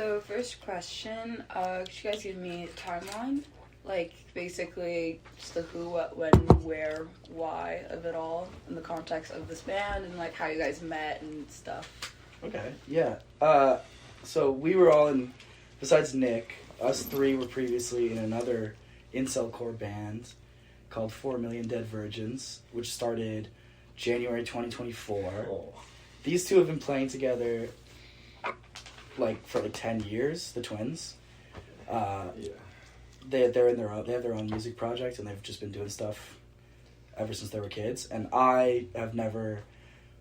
So first question, could you guys give me a timeline? Like, basically, just the who, what, when, where, why of it all, in the context of this band, and, like, how you guys met and stuff. Okay, yeah. So we were all in, besides Nick, us three were previously in another incel-core band called 4 Million Dead Virgins, which started January 2024. Oh. These two have been playing together, like, for, like, 10 years, the twins. Yeah. They have their own music project, and they've just been doing stuff ever since they were kids. And I have never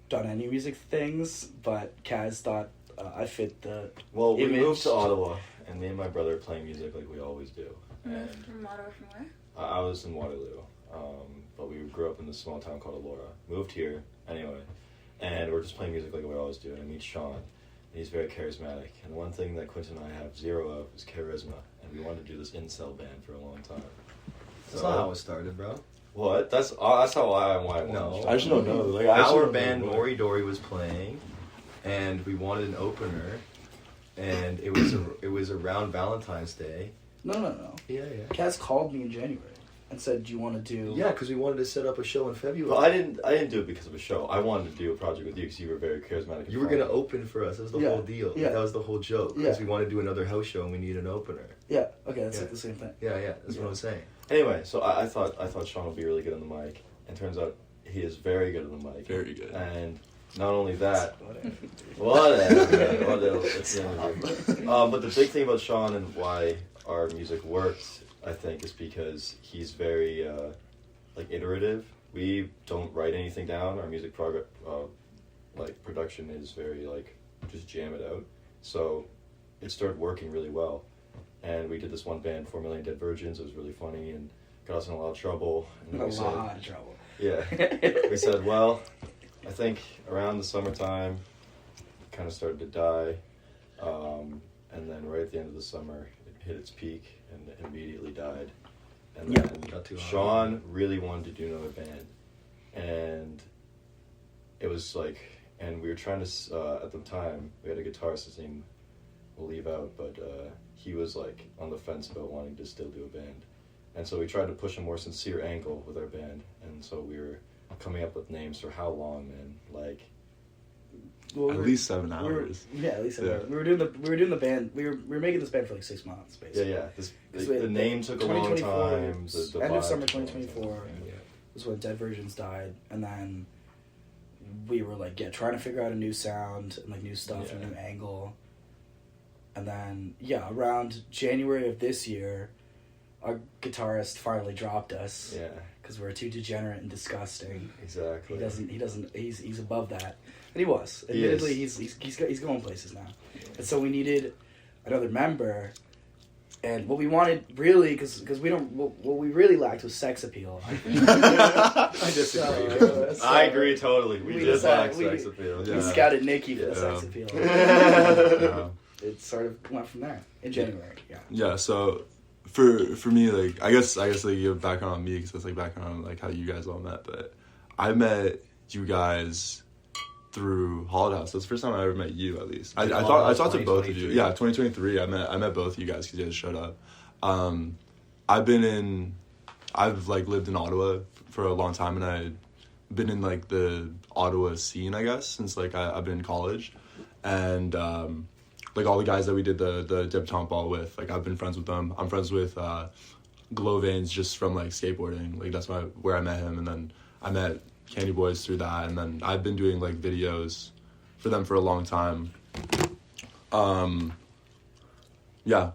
done any music things, but Kaz thought I fit the Well, we image. moved to Ottawa, and me and my brother are playing music like we always do. Moved from Ottawa from where? I was in Waterloo, but we grew up in this small town called Elora. Moved here, anyway, and we're just playing music like we always do. And I meet Sean, and he's very charismatic. And one thing that Quentin and I have zero of is charisma. And we wanted to do this incel band for a long time. That's not how it started, bro. What? That's how I wanted. No. I just don't know. Like, Our band, Mori Dory, was playing, and we wanted an opener, and it was around Valentine's Day. No. Yeah. Kaz called me in January and said, "Do you want to do?" Yeah, because we wanted to set up a show in February. Well, I didn't do it because of a show. I wanted to do a project with you because you were very charismatic. You were going to open for us. That was the whole deal. Yeah. That was the whole joke. Because Yeah. we wanted to do another house show, and we need an opener. Yeah. Okay, that's Yeah. like the same thing. Yeah. That's what I'm saying. Anyway, so I thought Sean would be really good on the mic, and turns out he is very good on the mic. Very good. And not only that, whatever. It's the end of it. But the big thing about Sean and why our music works, I think, is because he's very iterative. We don't write anything down. Our music production is very just jam it out. So it started working really well. And we did this one band, 4 Million Dead Virgins. It was really funny and got us in a lot of trouble. And A lot of trouble. Yeah. We said, well, I think around the summertime, it kind of started to die. And then right at the end of the summer, it hit its peak and it immediately died. And then got too hot. Sean really wanted to do another band. And it was and we were trying to, at the time, we had a guitarist, his name we'll leave out, but he was on the fence about wanting to still do a band. And so we tried to push a more sincere angle with our band, and so we were coming up with names for how long, man. At least 7 hours. At least 7 hours. We were doing the band. We were making this band for 6 months, basically. Yeah. The name took a long time. The end of vibe summer took a long 2024 time. was when Dead Virgins died, and then we were trying to figure out a new sound and new stuff and a new angle. And then around January of this year, our guitarist finally dropped us. Yeah. Because we're too degenerate and disgusting. Exactly. He's above that. And he was. Admittedly, he's going places now. Yeah. And so we needed another member. And what we wanted really, because what we really lacked was sex appeal. I disagree. I agree totally. We did lack sex appeal. We scouted Nikki for the sex appeal. It sort of went from there in January. Yeah. So for me, I guess you have background on me because that's background on how you guys all met. But I met you guys through Holiday House. That's the first time I ever met you, at least. I talked to both of you. Yeah, 2023. I met both of you guys because you guys showed up. I've lived in Ottawa for a long time, and I've been in the Ottawa scene, I guess, since I've been in college, and all the guys that we did the Debutante Ball with, I've been friends with them. I'm friends with Glow Veins just from skateboarding. That's where I met him, and then I met Candy Boys through that, and then I've been doing videos for them for a long time.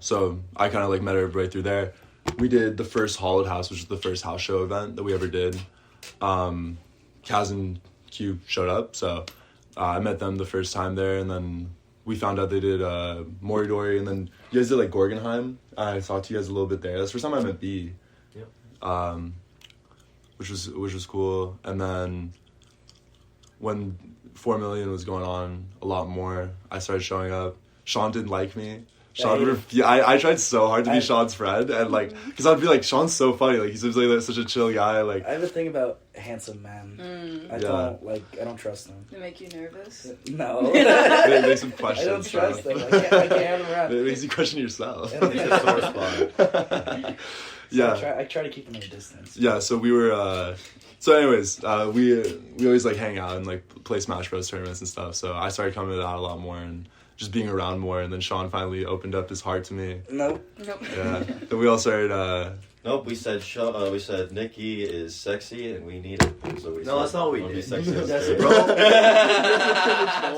So I kind of met everybody through there. We did the first Hollowed House, which was the first house show event that we ever did. Kaz and Q showed up, so I met them the first time there, and then we found out they did Moridori, and then you guys did Gorgenheim. I talked to you guys a little bit there. That's the first time I met B. Yep. Which was cool. And then when 4 Million was going on a lot more, I started showing up. Sean didn't like me Sean, I tried so hard to be Sean's friend, and like, because I'd be like, Sean's so funny, like he seems like such a chill guy. Like I have a thing about handsome men. I don't trust them. They make you nervous. No, it makes him question. I don't trust stuff. them. I can't have them around. It makes you question yourself. Yeah. It's a sore spot. So I try to keep them at a distance. Yeah, so we were. So anyways, we always like hang out and like play Smash Bros tournaments and stuff. So I started coming out a lot more and just being around more. And then Sean finally opened up his heart to me. Nope. Yeah. Then we all started. Nope, we said Nikki is sexy and we need it. So we No, that's not what we wanna did. be sexy on That's stage. it. Bro,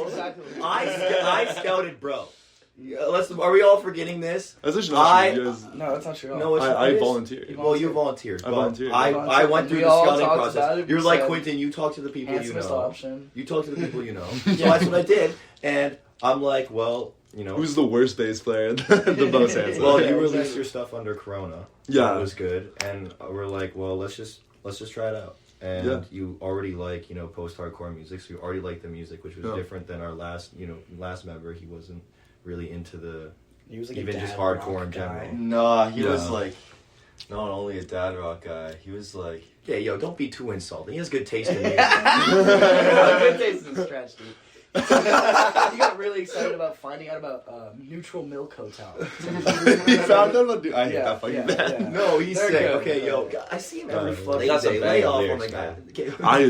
Exactly. I scouted bro. Are we all forgetting this? That's actually not true. You guys, No, that's not true. No, it's I it is. volunteered. Well, you volunteered. I volunteered. I went through We the all scouting talked about process. it. You're We like said Quentin. You talk to the people you Handsomest know. option. You talk to the people you know. So that's what I did, and I'm like, well, you know. Who's the worst bass player and the most handsome? Well, Yeah, you released exactly. your stuff under Corona. Yeah. That was good, and we're like, well, let's just try it out. And Yeah. you already like post-hardcore music, so you already like the music, which was different than our last member. He wasn't really into the He was like even a just dad hardcore rock in general. guy. Nah, he Yeah. was like not only a dad rock guy, he was like, Yeah, yo, don't be too insulting. He has good taste in music. Good taste is a stretch, dude. You got really excited about finding out about Neutral Milk Hotel. You found out about. I hate Yeah, that fucking yeah, band. yeah. No, he's They're sick. good. Okay, yo, I see him every They fucking got some day. banging Lay off on lyrics, the guy. man. Okay. I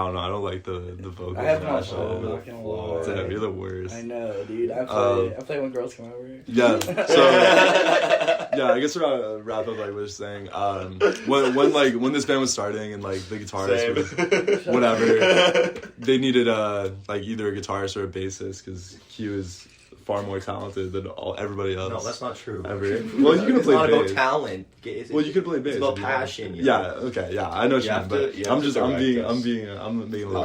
don't know. I don't like the vocals. I have them on and shit. hold, the not gonna floor. lie. Damn, you're the worst. I know, dude. I play when girls come over. Yeah. So yeah, I guess we're wrap up like we were saying. When this band was starting and like the guitarist was whatever, they needed like either a guitarist or a bassist because he was far more talented than everybody else. no, that's not true. Ever. Well, you could It's play not about bass. talent. Well, you could play bass. It's about if you want. passion. Yeah. Okay. Yeah. I know what you You mean, have but to- you have to direct us. I'm being a little.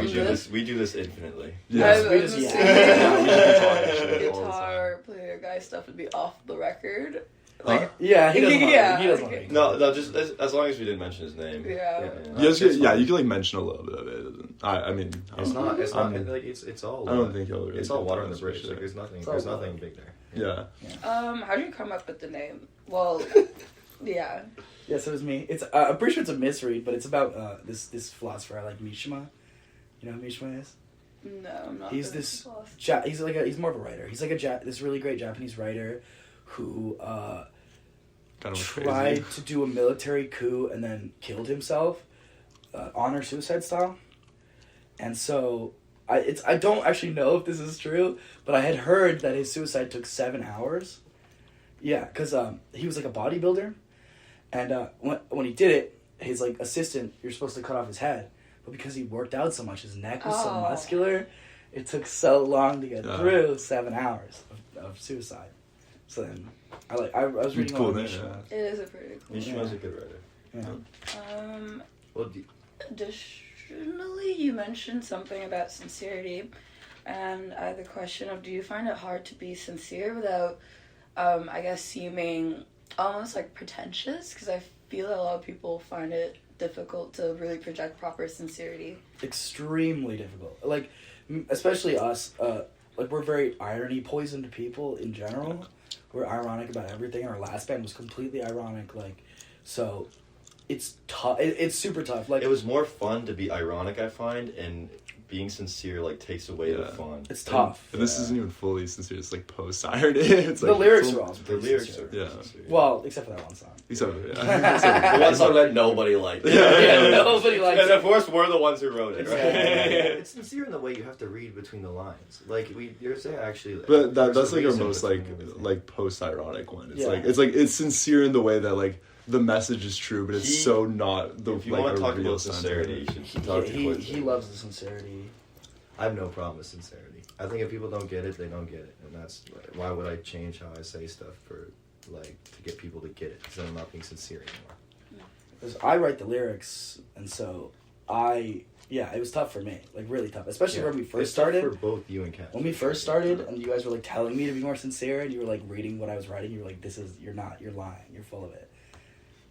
We do this infinitely. Yeah. We just Yeah, we just be talking shit all the time. Guitar player guy stuff would be off the record. Huh? Yeah, he doesn't. Yeah, He doesn't. okay. No, just as long as we didn't mention his name. Yeah. You can like mention a little bit of it. I mean, It's not. It's not. I'm- like it's all. I don't think he'll really It's all get water that in the much bridge. shit. Like, there's nothing. It's all There's water. nothing big there. Yeah. How do you come up with the name? Well, yeah. Yes, it was me. It's I'm pretty sure it's a misread, but it's about this philosopher I like, Mishima. You know who Mishima is? No, I'm not. He's very this lost. he's more of a writer. He's like this really great Japanese writer who Kind of tried crazy. to do a military coup and then killed himself, honor suicide style. And so I don't actually know if this is true, but I had heard that his suicide took 7 hours. Yeah, because he was like a bodybuilder, and when he did it, his like assistant, you're supposed to cut off his head, but because he worked out so much, his neck was so Oh. muscular, it took so long to get Yeah. through 7 hours of suicide. So then I was reading Cool all name, Mishima. yeah. It is a pretty cool. Mishima's a good writer. Yeah. Well, Additionally, you mentioned something about sincerity, and I had the question of: do you find it hard to be sincere without, I guess, seeming almost like pretentious? Because I feel that a lot of people find it difficult to really project proper sincerity. Extremely difficult. Like, especially us. Like we're very irony poisoned people in general. We're ironic about everything. Our last band was completely ironic. Like, so it's tough. It's super tough. Like it was more fun to be ironic, I find, and being sincere like takes away the Yeah. fun. it's tough. And this isn't even fully sincere. It's like post irony. It's The like lyrics full- are also The pretty lyrics sincere. are Yeah. sincere. Well, except for that one song. Except for the one song that nobody liked. Yeah, nobody likes And it. of course, we're the ones who wrote it, right? It's sincere in the way you have to read between the lines. Like you're saying actually. But There's that's a like our reason most between everything. like post ironic one. It's Yeah. like it's sincere in the way that like the message is true, but it's so not the If you like want a to talk real about sincerity, you should talk to He Quincy. loves the sincerity. I have no problem with sincerity. I think if people don't get it, they don't get it, and that's why would I change how I say stuff for like to get people to get it? Because I'm not being sincere anymore. Because I write the lyrics, and so it was tough for me. Like really tough, especially when we first It's tough started. for both you and Kat. When we first started, and you guys were like telling me to be more sincere, and you were like reading what I was writing, you were like, you're lying, you're full of it.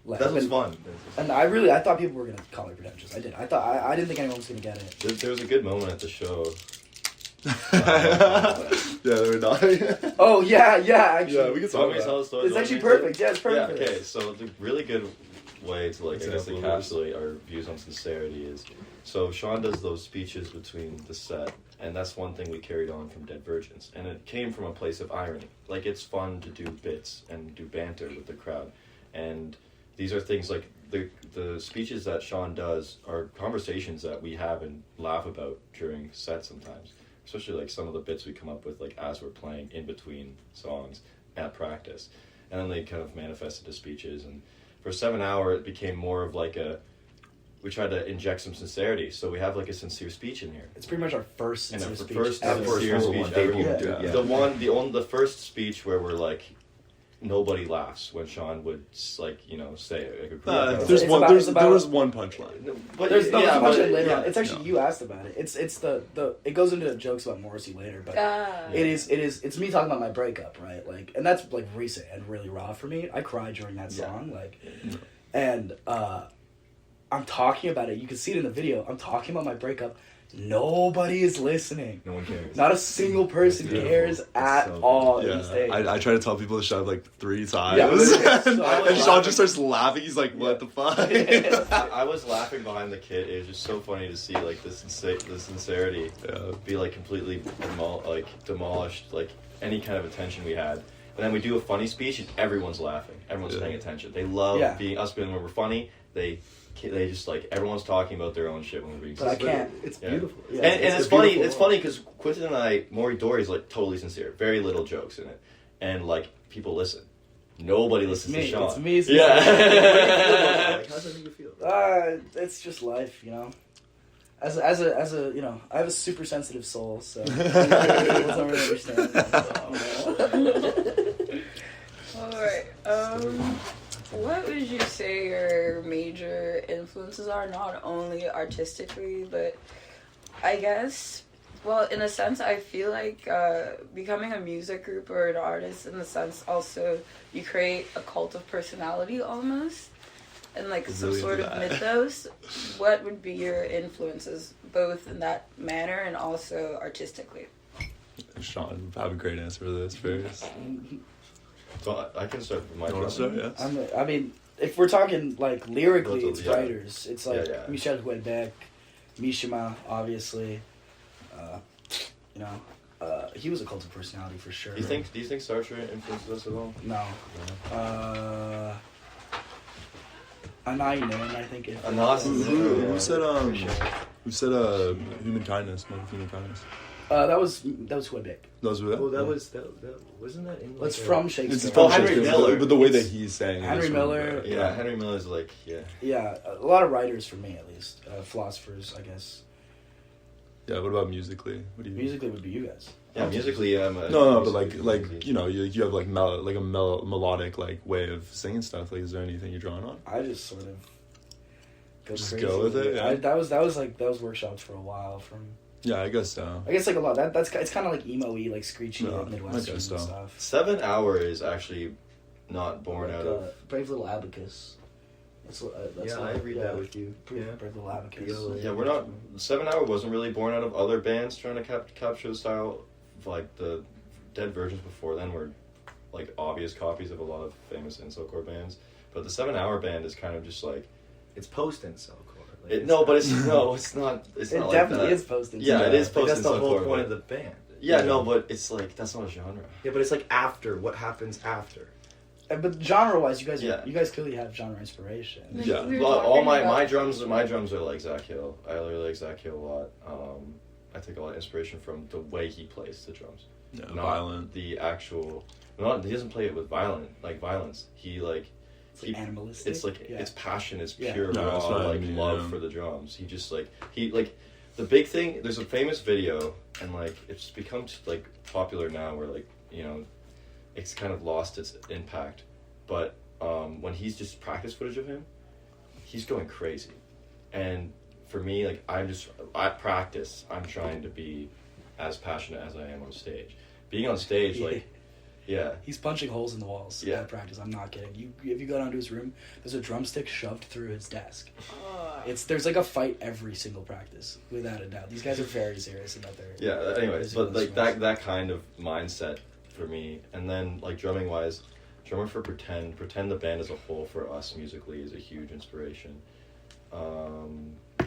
Like, That's what's and- fun. And I thought people were gonna call it pretentious. I did. I didn't think anyone was gonna get it. There was a good moment at the show Yeah, they were not. Oh yeah, actually. Yeah, we can So talk let me about tell it. the story. It's actually perfect. Yeah, it's perfect. Yeah, okay, so the really good way to, like, I guess, Example of this. encapsulate our views on sincerity is, so Sean does those speeches between the set, and that's one thing we carried on from Dead Virgins, and it came from a place of irony. Like, it's fun to do bits and do banter with the crowd, and these are things like the speeches that Sean does are conversations that we have and laugh about during sets sometimes, especially like some of the bits we come up with, like, as we're playing in between songs at practice, and then they kind of manifest into speeches. And for 7 Hour, it became more of like we tried to inject some sincerity, so we have like a sincere speech in here. It's pretty much our first And sincere the speech first ever. sincere full speech one, ever. debut, yeah. The first speech where we're like, nobody laughs when Sean would, like, say like a There's It's one. about- it's There about- was one punchline. But There's no yeah, much but- later on. yeah. It's actually you asked about it. It's the it goes into jokes about Morrissey later, but it's me talking about my breakup, right? Like, and that's like recent and really raw for me. I cried during that song, like, and I'm talking about it. You can see it in the video. I'm talking about my breakup. Nobody is listening. No one cares. Not a single person It's cares beautiful. at It's so all. Yeah, in stage. I try to tell people to shut up like 3 times, Yeah, but it's and, so and Sean laughing. just starts laughing. He's like, "What the fuck?" I was laughing behind the kid. It was just so funny to see, like, the sincerity Yeah. be like completely demolished, like any kind of attention we had. And then we do a funny speech and everyone's laughing. Everyone's paying attention. They love being when we're funny. They just, like, everyone's talking about their own shit when we're being But I sincere. can't. It's Yeah. beautiful. Yeah, And it's a funny. beautiful It's funny because Quentin and I, Maury Dory's like totally sincere, very little jokes in it, and like people listen. Nobody listens to me. Sean. It's me. Yeah. Like, how's that make you feel? It's just life, As a I have a super sensitive soul, so people don't really understand. Alright, what would you say your major influences are, not only artistically, but I guess, well, in a sense, I feel like becoming a music group or an artist, in a sense, also, you create a cult of personality almost, and like some Really sort into of that. mythos. What would be your influences, both in that manner and also artistically? Sean, have a great answer for this first. So I can start with my You want to start? Yes. I mean, if we're talking like lyrically, it's Yeah. writers. It's like Yeah. Michel Houellebecq, Mishima, obviously. He was a cult of personality for sure. Do you think Sartre influences us at all? No. Anai Nin, I think. Anas is Who said For sure. Who said human kindness? Monk of human kindness. That was Houellebecq. Those were that. Oh, that wasn't that in That's like from It's Shakespeare. from Henry Shakespeare, Miller. but the way that he's saying it Henry is from, Miller. Yeah, Henry Miller's like, yeah. Yeah, a lot of writers for me at least. Philosophers, I guess. Yeah. What about musically? What do you? Musically would be you guys. Yeah, musically, I'm a... No, but like you have like a melodic like way of singing stuff. Like, is there anything you're drawing on? I just sort of go Just crazy. go with it, yeah. That was workshops for a while. Yeah, I guess so. I guess like a lot. It's kind of like emo-y, like screechy, No, like Midwestern I guess so. stuff. 7 Hour is actually not born Like, out of... Brave Little Abacus. That's I read that with you. Brave Yeah. Little Abacus. Yeah, we're not... 7 Hour wasn't really born out of other bands trying to capture the style. Like, the Dead Virgins before then were, like, obvious copies of a lot of famous incel-core bands. But the 7 Hour band is kind of just, like... It's post-incel core. Like, It's not It's It not definitely like that. is posted. Yeah, it is Like, that's the post-incel whole core, point but- of the band. Yeah, no, but it's like, that's not a genre. Yeah, but it's like after. What happens after? But genre-wise, you Yeah. guys clearly have genre inspiration. Like, Yeah. we were Well, all talking my about- drums are like Zach Hill. I really like Zach Hill a lot. I take a lot of inspiration from the way he plays the drums. Yeah, Not violent. the actual. He doesn't play it with violence. He like. It's like animalistic. It's like Yeah. it's passion. It's Yeah. pure No, that's raw what I like mean, love yeah. for the drums. He just like the big thing. There's a famous video, and like it's become like popular now, where like it's kind of lost its impact. But when he's just practice footage of him, he's going crazy. And for me, like at practice, I'm trying to be as passionate as I am on stage. Being on stage, like, yeah. He's punching holes in the walls Yeah. at practice. I'm not kidding. If you go down to his room, there's a drumstick shoved through his desk. there's like a fight every single practice, without a doubt. These guys are very serious about their. Yeah. Anyways, musical but like instruments. that kind of mindset for me, and then like drumming wise, drummer for Pretend the band as a whole for us musically is a huge inspiration.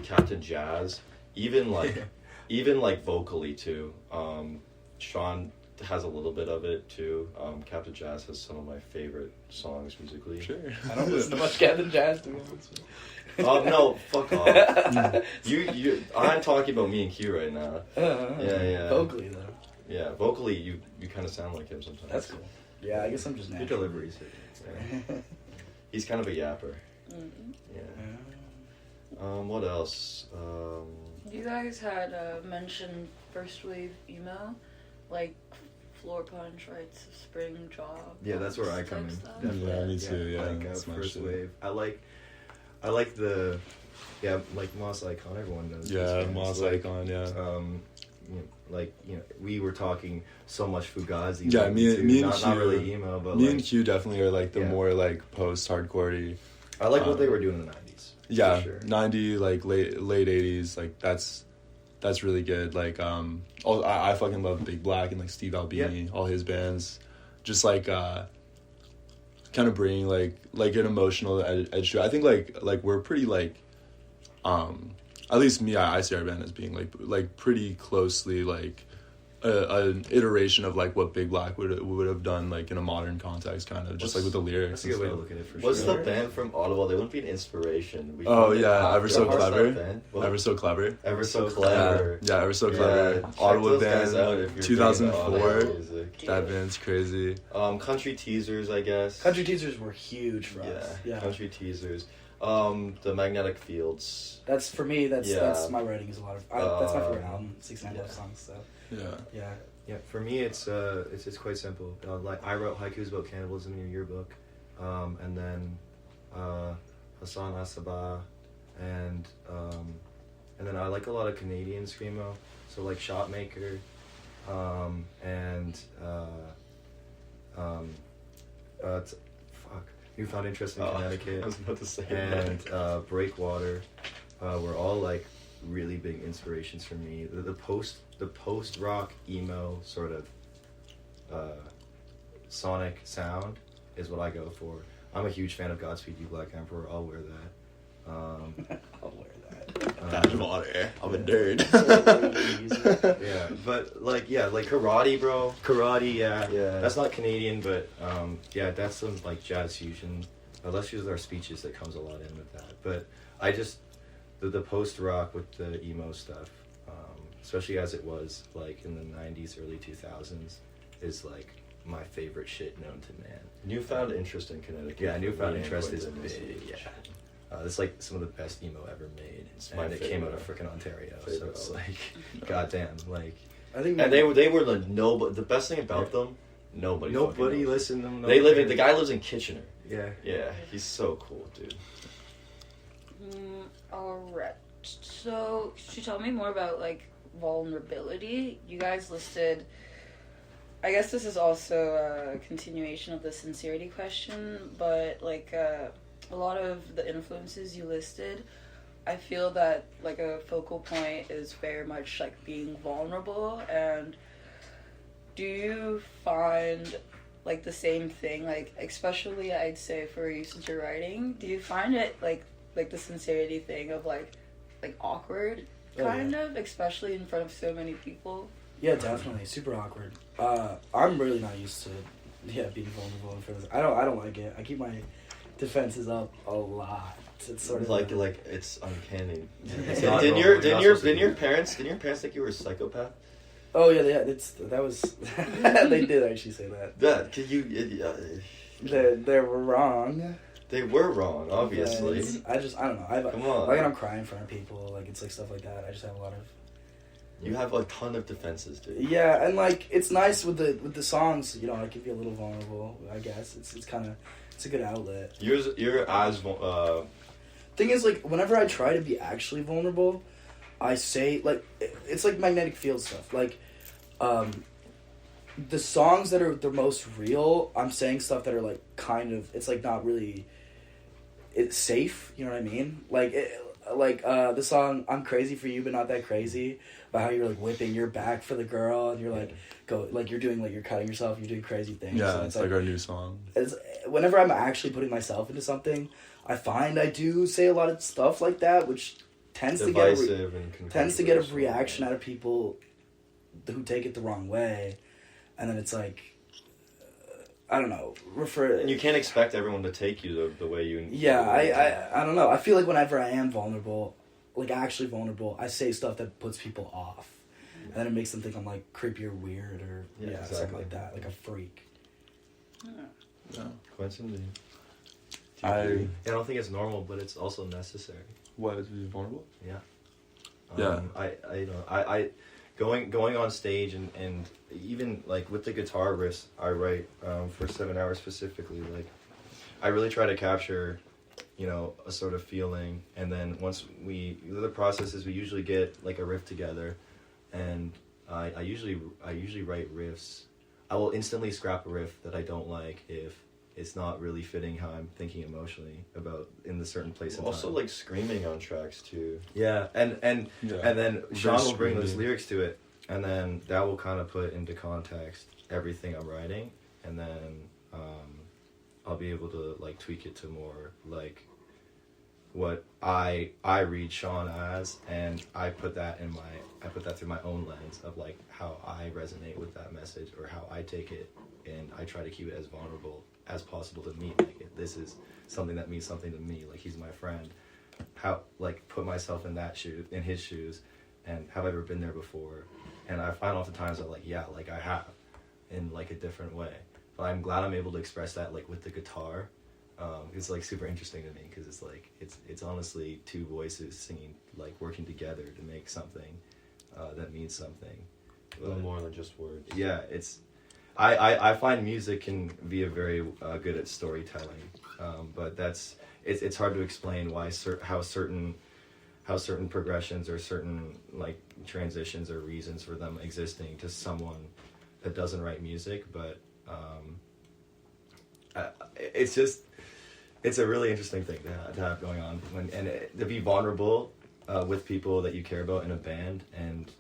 Captain Jazz, even like vocally too. Sean has a little bit of it too. Captain Jazz has some of my favorite songs musically. Sure. I don't listen to much Captain Jazz, to be honest. No, fuck off. you. I'm talking about me and Q right now. Yeah. Vocally though. Yeah, vocally, you kind of sound like him sometimes. That's cool. Yeah, I guess I'm just Your natural. delivery's He's kind of a yapper. Mm-hmm. Yeah. What else? You guys had mentioned first wave emo, like Floor Punch, Rites of Spring, Jaw. Yeah, that's where I come in. Stuff. Definitely. Yeah, me too. Yeah, like that's my first shit. wave. I like the, like Moss Icon. Everyone knows. Yeah, these bands. Moss Like, Icon. Yeah. We were talking so much Fugazi. Yeah, then, me too. and not Q, really emo, but me like, and Q definitely are like the Yeah. more like post hardcore. I like what they were doing in the 90s. Yeah, for sure. 90 like late 80s, like that's really good. Like I fucking love Big Black and like Steve Albini, all his bands, just like kind of bringing like an emotional edge to it. I think like we're pretty like at least me, I see our band as being like pretty closely like an iteration of like what Big Black would have done like in a modern context, kind of just like with the lyrics. That's a good way to and look at it for What's sure. the band from Ottawa? They wouldn't be an inspiration. We Oh, found it yeah, after. Ever So What's that Clever. band? stuff. What? Ever So Clever. Ever So Yeah. Clever. Yeah, Ever So Yeah, Clever. check Ottawa those guys band. out if you're 2004. digging Ottawa music. That band's crazy. Country Teasers, I guess. Country Teasers were huge for us. Yeah, Yeah. Country Teasers. The Magnetic Fields. That's for me. That's Yeah. my writing is a lot of. that's my favorite album. 69 yeah. love songs. So Yeah. yeah. Yeah, for me it's quite simple. Like I wrote haikus about cannibalism in your yearbook, and then Hassan Asaba, and then I like a lot of Canadian screamo, so like Shotmaker, and Newfound Interest in Connecticut, I was about to say and Breakwater, were all like really big inspirations for me. The post rock emo sort of sonic sound is what I go for. I'm a huge fan of Godspeed You Black Emperor. I'll wear that. I'll wear that. Badge of honor. I'm a nerd. Yeah, but like Karate, bro. karate. Yeah, Yeah. That's not Canadian, but yeah, that's some like jazz fusion. Let's use our speeches that comes a lot in with that. But I just the post rock with the emo stuff, especially as it was like in the 90s, early 2000s, is like my favorite shit known to man. Newfound Interest in Connecticut. Yeah, Newfound Me and Interest is Quentin big. Yeah, it's like some of the best emo ever made. It's my And it came out favorite. of frickin' Ontario, so Favorite it's album. like, goddamn, like I think. And they were the nobody. The best thing about them, nobody. fucking nobody knows. listened to them. They live in. The guy lives in Kitchener. Yeah. Yeah, he's so cool, dude. Alright. So, could you tell me more about, like, vulnerability? You guys listed... I guess this is also a continuation of the sincerity question, but, like, a lot of the influences you listed, I feel that, like, a focal point is very much, like, being vulnerable, and do you find, like, the same thing, like, especially, I'd say, for you, since you're writing, do you find it, like the sincerity thing of, like awkward, kind of, especially in front of so many people? Yeah, definitely. Super awkward. I'm really not used to being vulnerable in front of. I don't like it. I keep my defenses up a lot. It's sort of like it's uncanny. It's not Didn't normal. your You're not supposed to do didn't that. your parents think you were a psychopath? Oh yeah, that was they did actually say that. That could you? They were wrong. They were wrong, obviously. But I don't know. Come on. Like when I'm crying in front of people, like it's like stuff like that. I just have a lot of. You have a ton of defenses, dude. Yeah, and like it's nice with the songs. You know, I can be a little vulnerable. I guess it's kind of it's a good outlet. You're as Thing is, like whenever I try to be actually vulnerable, I say like it's like magnetic field stuff. Like, the songs that are the most real, I'm saying stuff that are like kind of it's like not really. It's safe, you know what I mean? Like, like the song "I'm Crazy for You But Not That Crazy," about how you're like whipping your back for the girl, and you're like you're doing like you're cutting yourself, you're doing crazy things. Yeah, so it's like our new song. It's, whenever I'm actually putting myself into something, I find I do say a lot of stuff like that, which tends to get a reaction out of people who take it the wrong way, and then it's like, I don't know, And you can't expect everyone to take you the way you... Yeah, I don't know. I feel like whenever I am vulnerable, like actually vulnerable, I say stuff that puts people off. And then it makes them think I'm like creepy or weird or exactly. something like that, like a freak. Yeah. Quentin, I don't think it's normal, but it's also necessary. What, to be vulnerable? Yeah. Yeah. I going on stage and even like with the guitar riffs I write for 7 hours specifically, like I really try to capture, a sort of feeling, and then once the process is we usually get like a riff together, and I usually write riffs. I will instantly scrap a riff that I don't like if it's not really fitting how I'm thinking emotionally about in the certain place and time. Also, like screaming on tracks too. Yeah, and then Sean will bring those screamy. lyrics to it, and then that will kind of put into context everything I'm writing, and then I'll be able to like tweak it to more like what I read Sean as, and I put that through my own lens of like how I resonate with that message or how I take it, and I try to keep it as vulnerable as possible to me. Like if this is something that means something to me, like he's my friend, how like put myself in his shoes, and have I ever been there before? And I find oftentimes that like I have, in like a different way. But I'm glad I'm able to express that like with the guitar. It's like super interesting to me because it's like it's honestly two voices singing, like working together to make something that means something. A little more than just words. Yeah, I find music can be a very good at storytelling, but it's hard to explain why how certain progressions or certain like transitions or reasons for them existing to someone that doesn't write music, but it's a really interesting thing to have going on to be vulnerable with people that you care about in a band and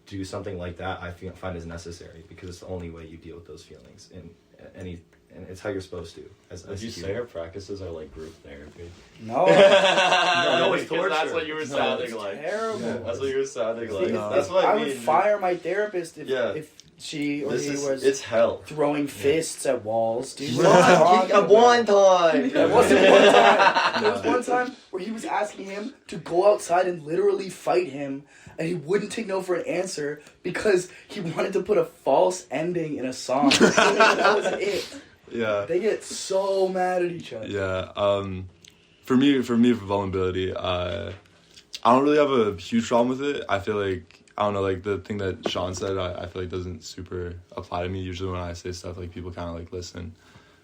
do something like that. I find is necessary because it's the only way you deal with those feelings and it's how you're supposed to. Would you say our practices are like group therapy? No. No, it's torture. That's what you were sounding it's like. terrible. Yeah, that's what you were sounding like. No. That's what I mean. would fire my therapist if she or he was it's hell. throwing fists at walls, dude. One time. There wasn't one time. There was one time where he was asking him to go outside and literally fight him, and he wouldn't take no for an answer because he wanted to put a false ending in a song. That was it. Yeah. They get so mad at each other. Yeah. For me, for vulnerability, I don't really have a huge problem with it. I feel like, I don't know, like the thing that Sean said, I feel like doesn't super apply to me. Usually when I say stuff, like people kind of like listen,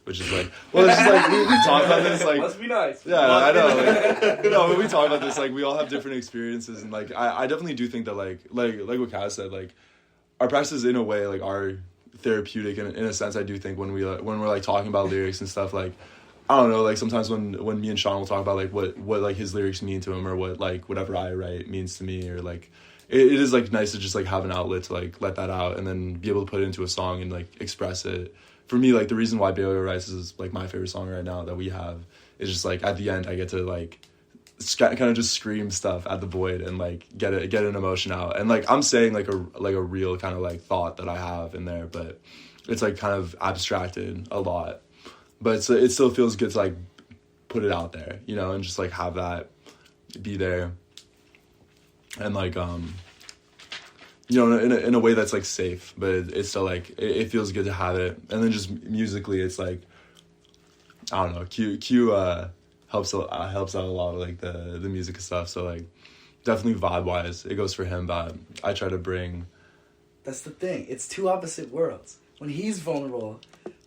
which is like, well, it's just like we talk about this, like, Must be nice. yeah, I know. Like, no, when we talk about this, like we all have different experiences, and like I definitely do think that like what Kaz said, like our practices in a way like are therapeutic, and in a sense, I do think when we're like talking about lyrics and stuff, like I don't know, like sometimes when me and Sean will talk about like what like his lyrics mean to him, or what like whatever I write means to me, or like it is like nice to just like have an outlet to like let that out and then be able to put it into a song and like express it. For me, like the reason why Bailey Rice is like my favorite song right now that we have is just like at the end I get to like kind of just scream stuff at the void and like get an emotion out, and like I'm saying like a real kind of like thought that I have in there, but it's like kind of abstracted a lot, but it still feels good to like put it out there, and just like have that be there, and like in a way that's like safe, but it's still like it feels good to have it. And then just musically it's like I don't know, Q helps out a lot with like the music and stuff, so like definitely vibe wise it goes for him, but I try to bring... That's the thing, it's two opposite worlds. When he's vulnerable,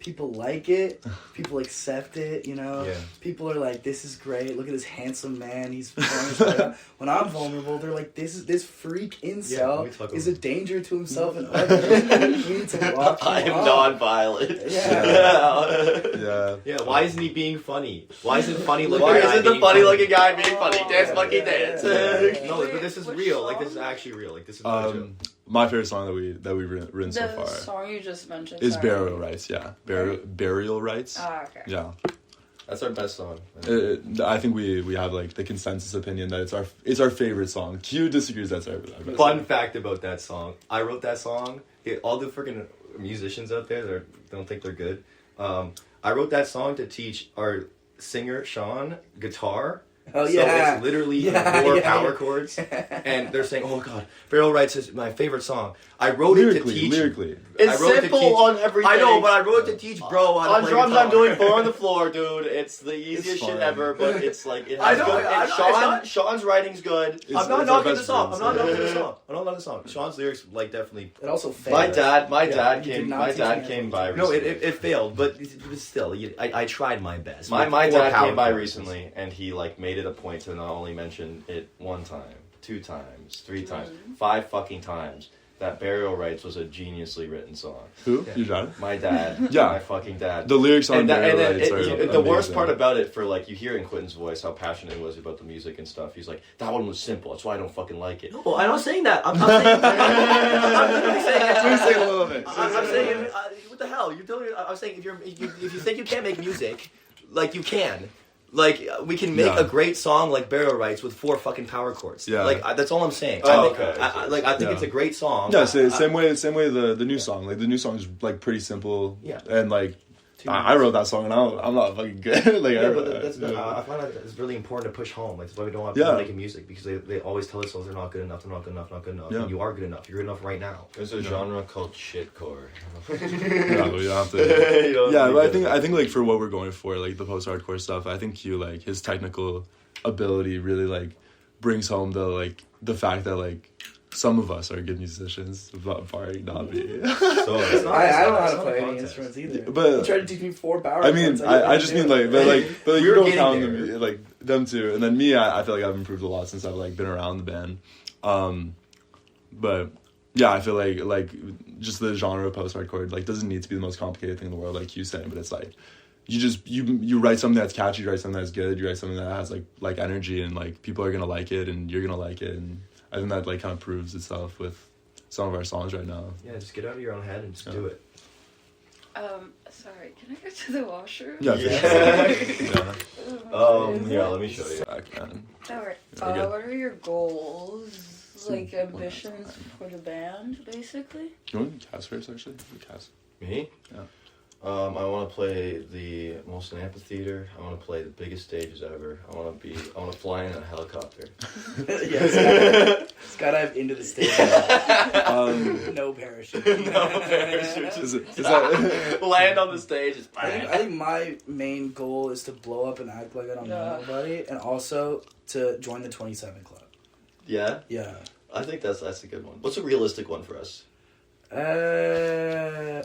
people like it, people accept it, you know? Yeah. People are like, this is great, look at this handsome man, he's pouring his heart out. When I'm vulnerable, they're like, this freak incel is a danger to himself and others. We need to lock him I am up. non-violent. Yeah. Yeah, why isn't he being funny? Why isn't funny looking Why guy isn't the being funny looking guy being funny? Dance, Yeah. monkey, dance. No, but this is Which real. song? Like, this is actually real. Like, this is not a joke. My favorite song that we've written so The far song you just mentioned is sorry. Burial Rights. Yeah, Burial Rights. Ah, okay. Yeah. That's our best song. I think we have like the consensus opinion that it's our favorite song. Q disagrees. That's our best Fun song. fact about that song. I wrote that song. All the freaking musicians out there that don't think they're good. I wrote that song to teach our singer, Sean, guitar. Oh, So yeah. it's literally Yeah, four yeah, power yeah. chords. And they're saying, oh god, Burial Rights is my favorite song. I wrote it to teach. Lyrically. It's I wrote it to simple teach- on everything. I know, but I wrote it to teach bro how to On play drums, guitar. I'm doing 4 on the floor, dude. It's the easiest shit fine. ever, but it's like it I has know, good. I And know, Sean, it's not- Sean's writing's good. It's- I'm not it's our knocking the best song. I'm friends. not knocking the song. I'm not knocking the song. Sean's lyrics, like, definitely. It also failed. My dad you did not teach me came how by to- No, recently. it failed, but still, I tried my best. My With 4 dad power came by chords. recently, and he like made it a point to not only mention it 1 time, 2 times, 3 times, 5 fucking times. That Burial Rights was a geniusly written song. Who? Yeah. You got it? My dad, Yeah. my fucking dad. The lyrics on And, that, Burial and then Rights are the worst amazing. part about it, for like, you hear in Quentin's voice how passionate he was about the music and stuff. He's like, that one was simple. That's why I don't fucking like it. No, I'm not saying that. I'm saying. I'm literally saying. Please say a little bit. I'm saying. What the hell? You're telling me. I'm saying if you think you can't make music, like you can. Like, we can make Yeah. a great song like Burial Rights with 4 fucking power chords. Yeah. Like, that's all I'm saying. Oh, I think, okay. I think Yeah. it's a great song. Yeah, same way the new song. Like the new song is like pretty simple. Yeah. And like I wrote that song and I'm not fucking good. Like Yeah, I, but that's yeah. I find that it's really important to push home. Like, that's why we don't want Yeah. people making music, because they always tell us, oh, they're not good enough, they're not good enough, not good enough. Yeah. And you are good enough. You're good enough right now. There's a genre called shitcore. Yeah, but you don't have to. You don't Yeah, need but to- I think like for what we're going for, like the post-hardcore stuff, I think Q, like his technical ability really like brings home the fact that like some of us are good musicians, but barring not me. So It's not- I don't know how it's to not play a any contest. instruments either. But- you tried to teach me 4 power I mean, chords. I just mean like, but like We're you don't getting count there. them like them too. And then me, I feel like I've improved a lot since I've like been around the band. But yeah, I feel like just the genre of post-hardcore like doesn't need to be the most complicated thing in the world, like you saying. But it's like you write something that's catchy, you write something that's good, you write something that has like energy, and like people are gonna like it, and you're gonna like it, and I think that like kind of proves itself with some of our songs right now. Yeah, just get out of your own head and just Yeah. do it. Sorry, can I go to the washroom? Yeah. Yeah. Yeah. Yeah, let me show you. Back, man. Alright. Very good. What are your goals? Like ambitions for the band, basically? You want to cast first, actually? Cast. Me? Yeah. I want to play the most in amphitheater. I want to play the biggest stages ever. I want to fly in a helicopter. Yes, it's gotta have into the stage. No parachute. No parachutes. Is that Land on the stage. Just I think my main goal is to blow up and act like I don't know nobody, and also to join the 27 Club. Yeah, Yeah. I think that's a good one. What's a realistic one for us?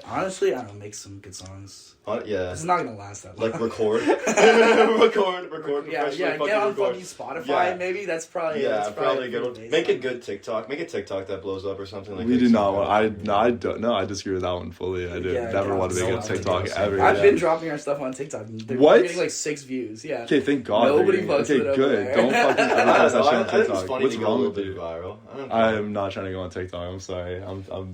Honestly, I don't know, make some good songs. Yeah, It's not gonna last that long. like record, record. Yeah, professionally get fucking on record. fucking Spotify. Yeah. Maybe that's probably Yeah, that's probably a good pretty one. basic. Make a good TikTok. Make a TikTok that blows up or something like. we do some not kind want. of- I don't. No, I disagree with that one fully. I do Yeah, never yeah, want to make no a one TikTok does. ever. I've yeah. been dropping our stuff on TikTok. We're What? getting like 6 views. Yeah. Okay, thank God. Nobody they're fucks getting- with Okay, it over good. there. Don't fucking I don't advertise that know. shit I on think it's TikTok. funny What's to go a wrong little with bit you? viral. I don't know. I am not trying to go on TikTok. I'm sorry.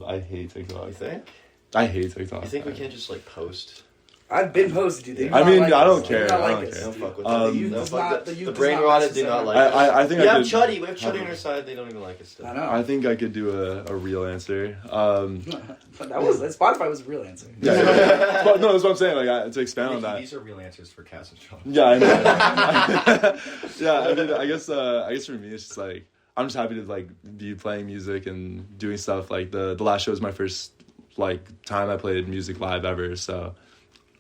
I hate TikTok. You think? I hate TikTok. You think we can't just like post? I've been posted, dude. They do I not mean, like I don't us. They do care. not I like don't us, care. Don't dude. fuck with The them. youth Don't does fuck not- with- the youth the does brain not rotted do not necessarily- like. I think We I have could. Chuddy. We have Chuddy on our side. They don't even like us. Still. I know. I think I could do a real answer. Spotify was a real answer. Yeah, but no, that's what I'm saying. Like to expand on that. These are real answers for Cass and Sean. Yeah, I know. Yeah, I mean, I guess for me, it's just like I'm just happy to like be playing music and doing stuff. Like the last show was my first like time I played music live ever, so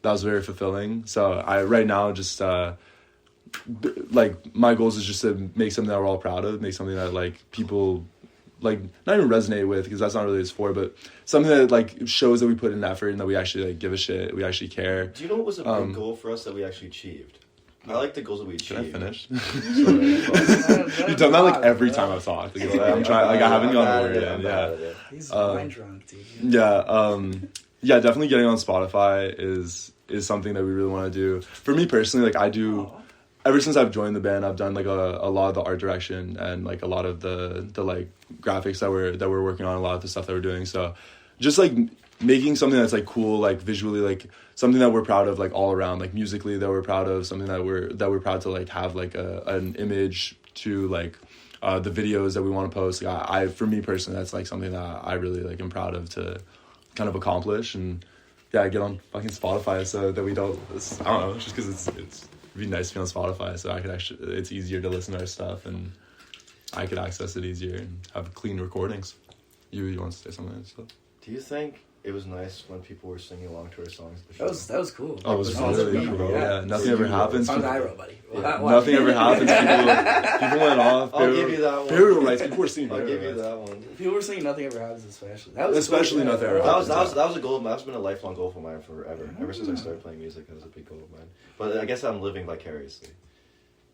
that was very fulfilling. So I right now just like my goals is just to make something that we're all proud of, make something that like people like not even resonate with, because that's not really what it's for, but something that like shows that we put in effort and that we actually like give a shit, we actually care. Do you know what was a big goal for us that we actually achieved? I like the goals that we achieved. Can I finish? Sorry, You've done that like every time I've talked. Like, I'm trying, like I haven't gone over it. Yeah. He's wine drunk, dude. Yeah, definitely getting on Spotify is something that we really want to do. For me personally, like I do, ever since I've joined the band, I've done like a lot of the art direction and like a lot of the like graphics that we're working on, a lot of the stuff that we're doing. So just like making something that's like cool, like visually, like something that we're proud of, like all around, like musically that we're proud of, something that we're proud to like have like an image to like the videos that we want to post. Like I for me personally, that's like something that I really like am proud of to kind of accomplish. And yeah, get on fucking Spotify so that we don't, I don't know, just because it'd be nice to be on Spotify so I could actually, it's easier to listen to our stuff and I could access it easier and have clean recordings. You want to say something? So. Do you think it was nice when people were singing along to our songs? That was cool. Oh, it was really cool. Yeah, nothing ever happens. Song I wrote, buddy. Yeah. Nothing ever happens. People went off. I'll give you that one. Burial rights. People were singing. I'll give you that one. People were saying nothing ever happens, especially. Especially cool. nothing ever That happens. was a goal. That's been a lifelong goal for mine forever. Ever since I started playing music, that was a big goal of mine. But I guess I'm living vicariously.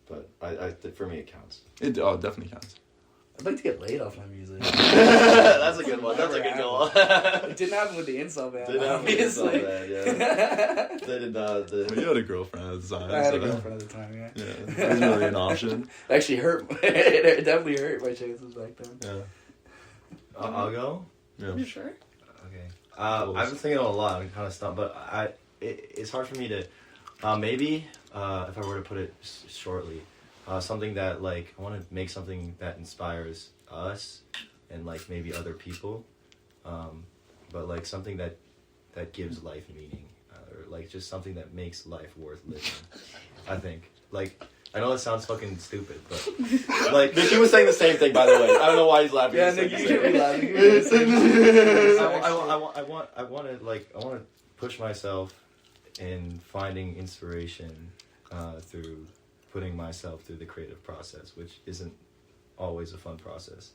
But for me, it counts. It definitely counts. I'd like to get laid off my music. That's a good one. That's a good goal. It didn't happen with the Incel band. Didn't happen with the Incel band, yeah. They did not. Well, you had a girlfriend at the time. I had so a girlfriend at the time, yeah. Yeah, it wasn't really an option. It actually hurt. It definitely hurt my chances back then. Yeah. I'll go. Yeah. You sure? Okay. I've been thinking of a lot. I'm kind of stumped, but it's hard for me to maybe if I were to put it shortly. Something that, like, I want to make something that inspires us and, like, maybe other people. But, like, something that gives life meaning. Or, like, just something that makes life worth living. I think. Like, I know that sounds fucking stupid, but... Like, Nicky was saying the same thing, by the way. I don't know why he's laughing. Yeah, Nicky should be laughing. I want to push myself in finding inspiration through... putting myself through the creative process, which isn't always a fun process.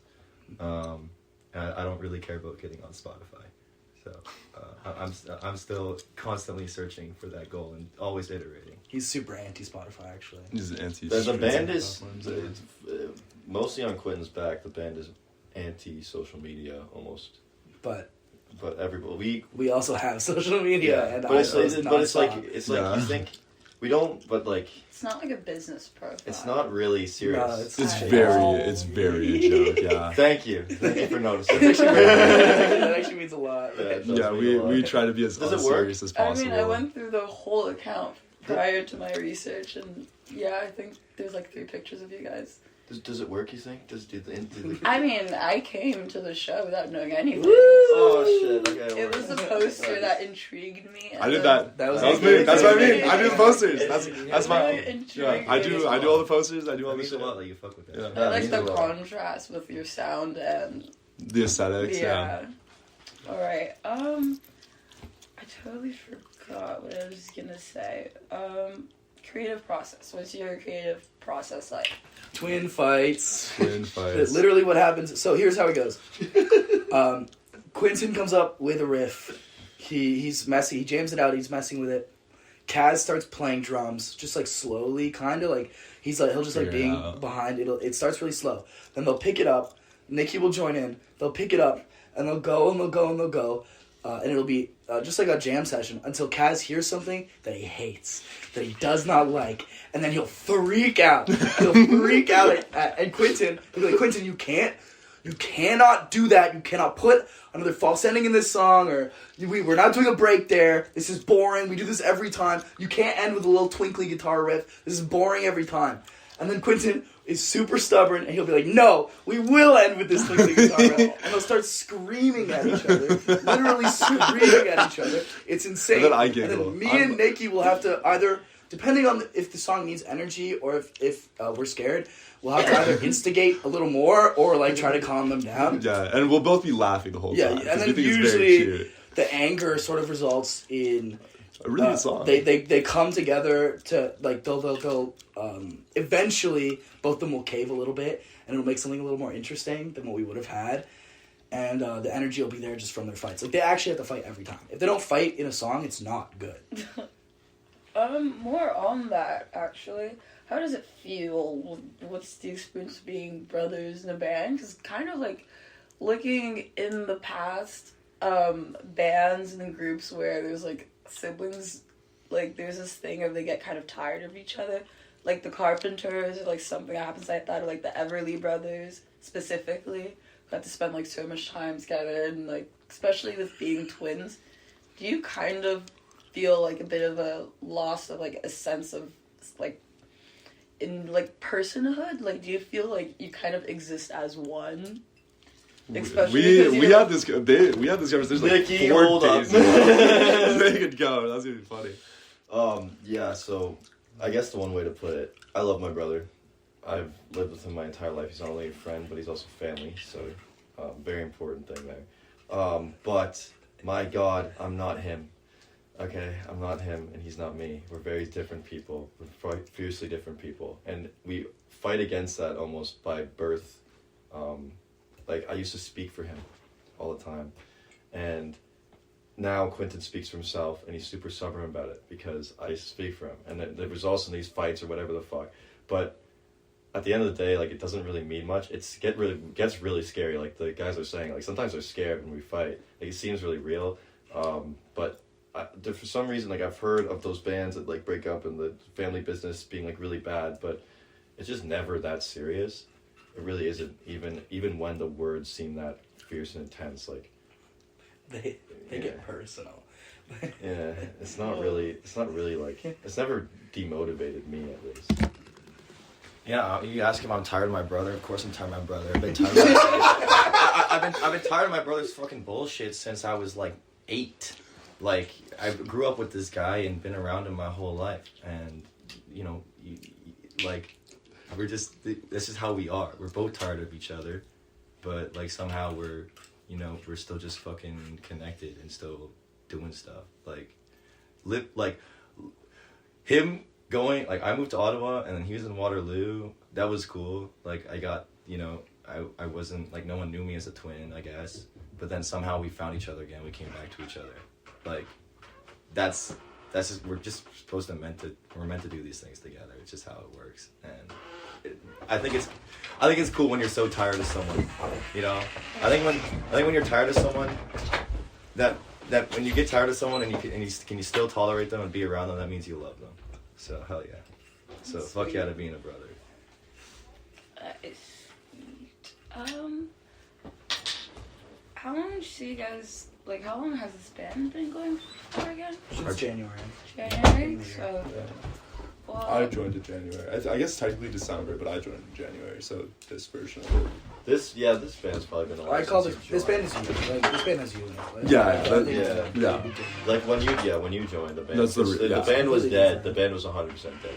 And I don't really care about getting on Spotify. So I'm still constantly searching for that goal and always iterating. He's super anti-Spotify, actually. He's anti. The band is mostly on Quentin's back. The band is anti-social media almost. But everybody we also have social media, and it's like Yeah. you think we don't, but like It's not like a business profile. it's not really serious. No, It's very a joke. Yeah. Thank you for noticing. that actually means a lot. Yeah, it does Yeah, mean a lot. we try to be as Does it work? unserious as I possible. mean, I went through the whole account prior to my research, and yeah, I think there's like 3 pictures of you guys. Does it work? You think? Do the I mean, I came to the show without knowing anything. Oh shit! Okay, It was the poster that intrigued me. I did that. That was me. That's what I mean. I do the It posters. That's my. really intrigued Yeah, I do all the posters. I do all That the means a shit. lot that you fuck with that. Yeah. shit. I like Means the a lot. contrast with your sound and The aesthetics. Yeah. All right. I totally forgot what I was gonna say. Creative process. What's your creative process like? Twin fights. Twin fights. Literally what happens. So here's how it goes. Quentin comes up with a riff. He's messy. He jams it out. He's messing with it. Kaz starts playing drums, just like slowly, kind of like he'll just like Figure it being out. behind it. It starts really slow. Then they'll pick it up. Nicky will join in. They'll pick it up and they'll go and they'll go and they'll go. And it'll be just like a jam session until Kaz hears something that he hates, that he does not like, and then he'll freak out. He'll freak out at Quentin. He'll be like, Quentin, you cannot do that. You cannot put another false ending in this song, or we're not doing a break there. This is boring. We do this every time. You can't end with a little twinkly guitar riff. This is boring every time. And then Quentin is super stubborn, and he'll be like, no, we will end with this twinkly guitar riff. And they'll start screaming at each other. Literally screaming at each other. It's insane. And then I And giggle. then me and Nicky will have to either, depending on if the song needs energy or if we're scared, we'll have to either instigate a little more or like try to calm them down. Yeah, and we'll both be laughing the whole Yeah, time. and 'cause then we think it's very usually cute. the anger sort of results in A really good song. They come together to like they'll eventually both of them will cave a little bit, and it'll make something a little more interesting than what we would have had. And the energy will be there just from their fights. Like, they actually have to fight every time. If they don't fight in a song, it's not good. More on that, actually. How does it feel? What's the experience of being brothers in a band? Because kind of like looking in the past, bands and groups where there's like siblings, like there's this thing of they get kind of tired of each other. Like the Carpenters, or like something that happens like that, or like the Everly Brothers specifically. Got to spend like so much time together, and like especially with being twins, do you kind of feel like a bit of a loss of like a sense of like in like personhood? Like, do you feel like you kind of exist as one? Especially we had this conversation like Nikki, 4 hold days up. ago. They could go. That's gonna be funny. Yeah, so I guess the one way to put it, I love my brother. I've lived with him my entire life. He's not only a friend, but he's also family, so very important thing there. But my God, I'm not him. Okay, I'm not him, and he's not me. We're very different people. We're fiercely different people, and we fight against that almost by birth. Like, I used to speak for him all the time, and now Quentin speaks for himself, and he's super stubborn about it because I speak for him, and it results in these fights or whatever the fuck. But at the end of the day, like, it doesn't really mean much. It gets really scary. Like the guys are saying, like, sometimes they're scared when we fight. Like, it seems really real, but for some reason, like, I've heard of those bands that like break up and the family business being like really bad, but it's just never that serious. It really isn't, even when the words seem that fierce and intense. Like, They get personal. yeah, it's not really like, it's never demotivated me, at least. Yeah, you ask him, I'm tired of my brother. Of course I'm tired of my brother. I've been tired of I've been tired of my brother's fucking bullshit since I was like 8. Like, I grew up with this guy and been around him my whole life, and you know, like, we're just, this is how we are. We're both tired of each other, but like somehow we're still just fucking connected and still doing stuff. Like, him going, like, I moved to Ottawa and then he was in Waterloo. That was cool. Like, I got, I wasn't, like, no one knew me as a twin, I guess. But then somehow we found each other again. We came back to each other. Like, that's just, we're meant to do these things together. It's just how it works. And I think it's cool when you're so tired of someone, I think when you're tired of someone, that when you get tired of someone and you still tolerate them and be around them, that means you love them. So hell yeah. So That's fuck sweet. yeah to being a brother. That is sweet. How long did you see you guys, like, how long has this band been going for again? Since January. January? So, well, I joined in January. I guess technically December, but I joined in January, so this version of it. This band's probably been alive. I call since this you band joined. is unique. Like, this band is unique. Like, Yeah, Like when you joined the band. That's the the band was dead. The band was 100% dead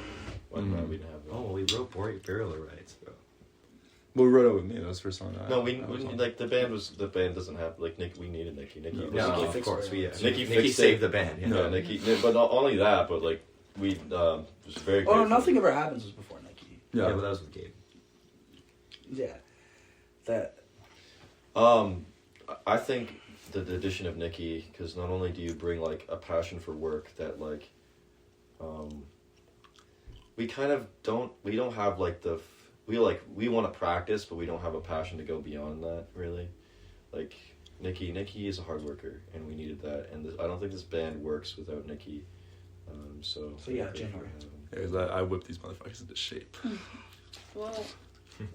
when we didn't have. Oh, we wrote burial rights, bro. Well, we wrote it with me. That was the first song. No, we like the band doesn't have like Nick. We needed Nicky. Nicky No, of course, Nicky Nicky saved the band. Yeah. Yeah, Nicky. But not only that, but like we was very. Oh no, grateful. Nothing Ever Happens was before Nikki. Yeah, but that was with Gabe. Yeah, that. I think the addition of Nicky, because not only do you bring like a passion for work that like, we kind of don't. We don't have like we want to practice, but we don't have a passion to go beyond that, really. Like, Nicky is a hard worker, and we needed that. And I don't think this band works without Nicky. So yeah, January. Yeah, 'cause I whipped these motherfuckers into shape. well,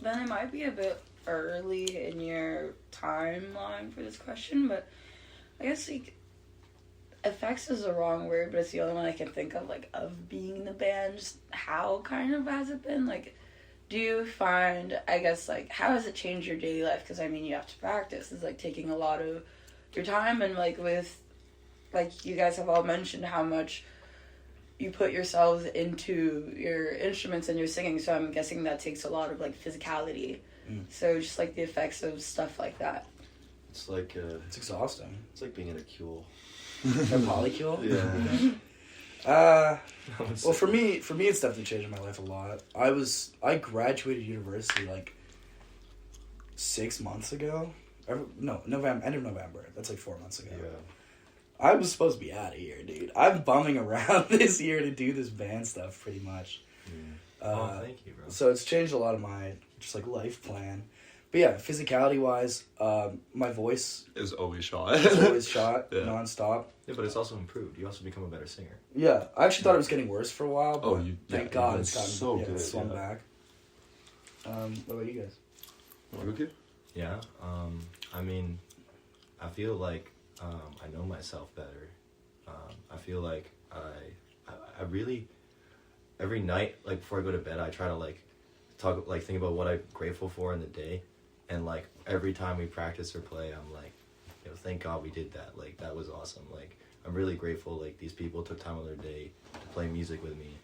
then it might be a bit early in your timeline for this question, but I guess, like, effects is the wrong word, but it's the only one I can think of, like, of being in the band. Just how kind of has it been? Like, do you find, I guess, like, how has it changed your daily life? Because, I mean, you have to practice. It's, like, taking a lot of your time. And, like, with, like, you guys have all mentioned how much you put yourselves into your instruments and your singing. So I'm guessing that takes a lot of, like, physicality. So just, like, the effects of stuff like that. It's like It's exhausting. it's like being in a cule. A polycule? Yeah. Well, for me, it's definitely changed my life a lot. I graduated university, like, 6 months ago. No, November, end of November. That's like 4 months ago. Yeah. I was supposed to be out of here, dude. I'm bumming around this year to do this band stuff, pretty much. Thank you, bro. So it's changed a lot of my just like life plan. But yeah, physicality wise, my voice Is always shot. is always shot Yeah. nonstop. Yeah, but it's also improved. You also become a better singer. Yeah, I actually thought it was getting worse for a while, but thank God you've it's been gotten so good, swung yeah. back. What about you guys? You okay? Yeah. I mean, I feel like I know myself better. I feel like I really every night, like before I go to bed, I try to like think about what I'm grateful for in the day, and like every time we practice or play, I'm like, thank God we did that. Like that was awesome. Like I'm really grateful. Like these people took time of their day to play music with me,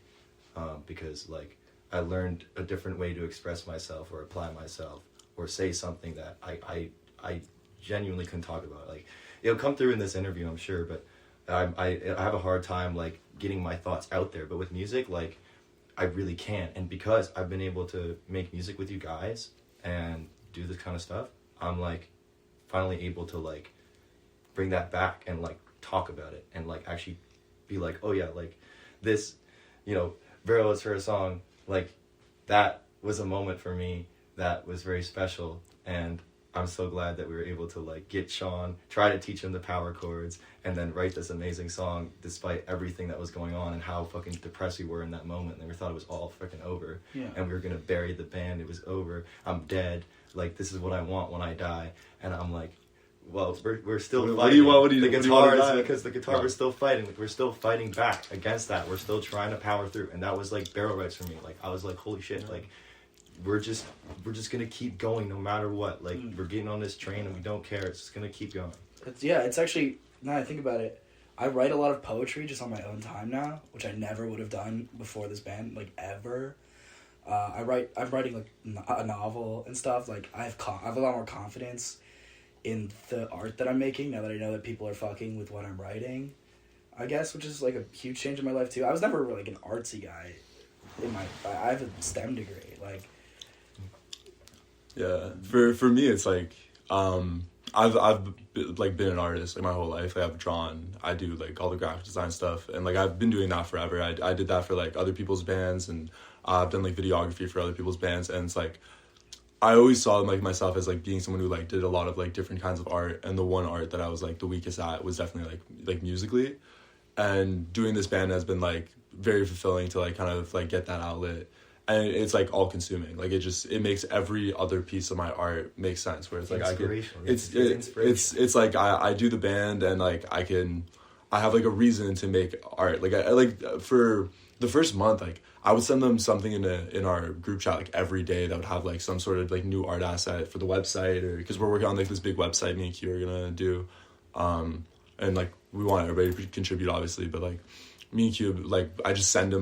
because like I learned a different way to express myself or apply myself or say something that I genuinely couldn't talk about. Like it'll come through in this interview, I'm sure, but I have a hard time like getting my thoughts out there. But with music, like I really can, and because I've been able to make music with you guys and do this kind of stuff, I'm like finally able to like bring that back and like talk about it and like actually be like, oh yeah, like this, Vero, it's her song, like that was a moment for me that was very special, and I'm so glad that we were able to like get Sean, try to teach him the power chords, and then write this amazing song despite everything that was going on and how fucking depressed we were in that moment. And we thought it was all freaking over. Yeah. And we were gonna bury the band. It was over. I'm dead. Like this is what I want when I die. And I'm like, well, we're still fighting. What do you want? The what do you guitars, want to because the guitar, we're still fighting. Like, we're still fighting back against that. We're still trying to power through. And that was like barrel rights for me. Like I was like, holy shit, like we're just gonna keep going no matter what. Like we're getting on this train and we don't care. It's just gonna keep going. It's actually, now I think about it, I write a lot of poetry just on my own time now, which I never would have done before this band, like ever. I'm writing like a novel and stuff. Like I have a lot more confidence in the art that I'm making now that I know that people are fucking with what I'm writing, I guess, which is like a huge change in my life too. I was never really like an artsy guy. I have a STEM degree, like. Yeah, for me, it's like I've like been an artist like my whole life. Like, I've drawn. I do like all the graphic design stuff, and like I've been doing that forever. I did that for like other people's bands, and I've done like videography for other people's bands, and it's like I always saw like myself as like being someone who like did a lot of like different kinds of art, and the one art that I was like the weakest at was definitely like musically, and doing this band has been like very fulfilling to like kind of like get that outlet. And it's like all consuming. Like it makes every other piece of my art make sense. Where it's like it's like I do the band and like I have like a reason to make art. Like I like for the first month, like I would send them something in our group chat like every day that would have like some sort of like new art asset for the website, or because we're working on like this big website me and Q are gonna do, and like we want everybody to contribute obviously, but like me and Q like I just send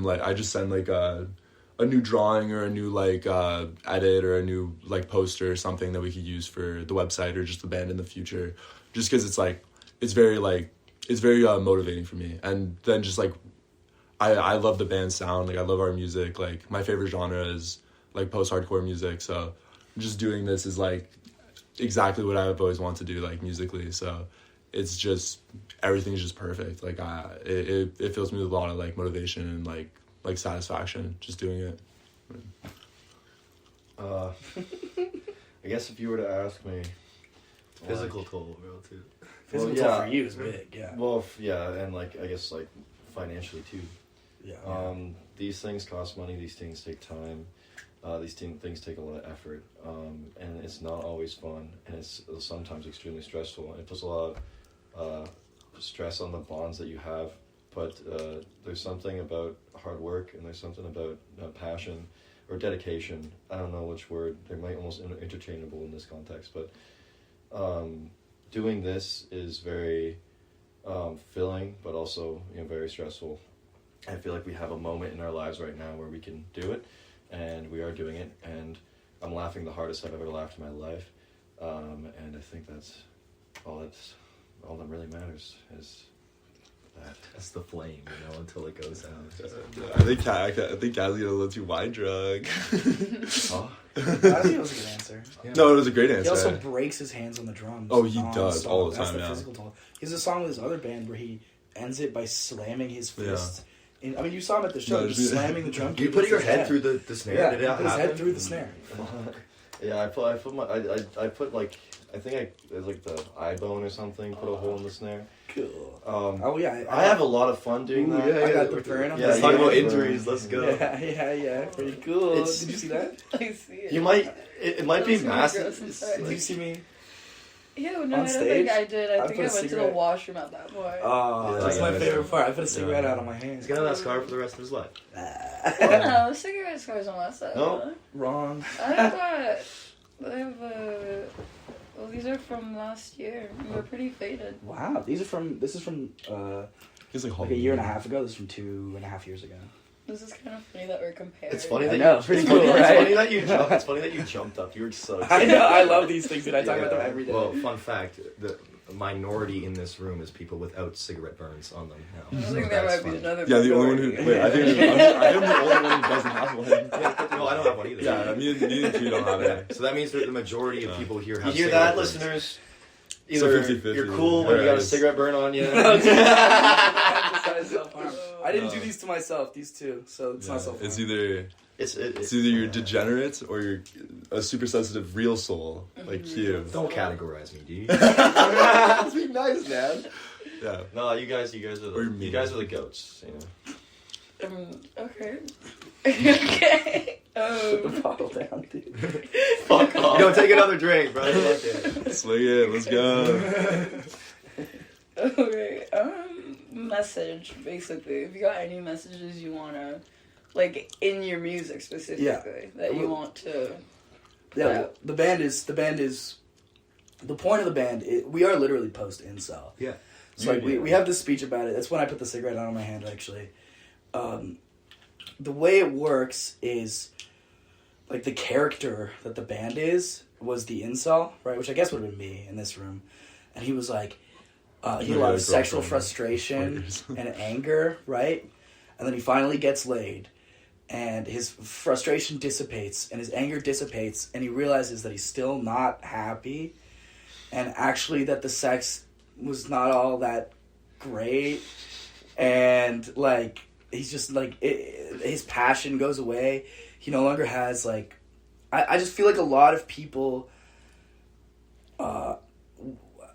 a new drawing or a new like edit or a new like poster or something that we could use for the website or just the band in the future, just because it's very motivating for me. And then just like I love the band sound, like I love our music. Like my favorite genre is like post-hardcore music, so just doing this is like exactly what I've always wanted to do, like musically. So it's just everything's just perfect. Like it fills me with a lot of like motivation and like satisfaction just doing it. I guess if you were to ask me, Physical toll, bro, too. Physical Well, yeah. toll for you is big, yeah. well, and like I guess like financially too. Yeah. These things cost money. These things take time. These things take a lot of effort, and it's not always fun, and it's sometimes extremely stressful. And it puts a lot of stress on the bonds that you have. But there's something about hard work, and there's something about passion or dedication. I don't know which word. They might almost interchangeable in this context, but doing this is very filling, but also very stressful. I feel like we have a moment in our lives right now where we can do it, and we are doing it. And I'm laughing the hardest I've ever laughed in my life, and I think that's all that really matters is that as the flame, until it goes out. I think Kaz's getting a little too wide drug. Oh. I think it was a good answer. Yeah. No, it was a great answer. He also breaks his hands on the drums. Oh, he on does the all the That's time, the yeah. physical toll. He has a song with his other band where he ends it by slamming his fist. I mean, you saw him at the show, No, just slamming the drum. You kit put with your his head through the snare. Yeah, Did he that put his happen? head through the snare. Yeah, I put like, I think it was like the eye bone or something. Put a hole in the snare. Cool. Oh yeah, I have a lot of fun doing that. yeah, I got the burn on Yeah, my Let's talk hand. about injuries. Let's go. Yeah, pretty cool. It's- Did you see that? I see it. You might. It might be That's really massive. gross, I'm It's sorry. Did you see me? Yeah, no, On I don't stage? think I did. I I think put I a went to the cigarette- washroom at that point. Oh, Yeah, that's yeah, my that's favorite right. part. I put a cigarette Yeah. out on my hand. He's gonna have that scar for the rest of his life. Oh, no, cigarette scars on my side. No. Wrong. I have well, these are from last year. They're pretty faded. Wow, this is from He's like a year and a half ago. This is from 2.5 years ago. This is kind of funny that we're comparing. It's funny I that know, you. pretty It's cool, funny, right? it's funny that you jumped. It's funny that you jumped up. You were so. I know. I love these things, and I talk about them Yeah. every day. Well, fun fact: the minority in this room is people without cigarette burns on them now. I So think that's that might be fun. another. Yeah, the only one who. minority. Wait, I am the only one who doesn't have one. Yeah, no, I don't have one either. Yeah, me and you don't have Yeah. it. So that means that the majority of people here You have hear cigarette that, burns. listeners? So Either 50-50. you're cool when you got a Alright. cigarette burn on you. I didn't do these to myself. These two, so it's Yeah, not so far. it's either It's either you're degenerate or you're a super sensitive real soul like you. Don't categorize me, dude. Let's be nice, man. Yeah. No, you guys are Or the me. you guys are the goats. You know. Okay. Okay. Put the bottle down, dude. Fuck off. Yo, take another drink, bro. Fuck it. Swing it. Let's go. Okay. Message basically. If you got any messages you wanna, like in your music specifically, that you want to. Yeah, well, the band is the point of the band. We are literally post incel. Yeah. So like we have this speech about it. That's when I put the cigarette out on my hand. Actually, the way it works is like the character that the band was the incel, right? Which I guess would have been me in this room, and he was like. He had a lot of sexual frustration and anger, right? And then he finally gets laid, and his frustration dissipates, and his anger dissipates, and he realizes that he's still not happy, and actually that the sex was not all that great, and, like, he's just, like, his passion goes away. He no longer has, like... I just feel like a lot of people...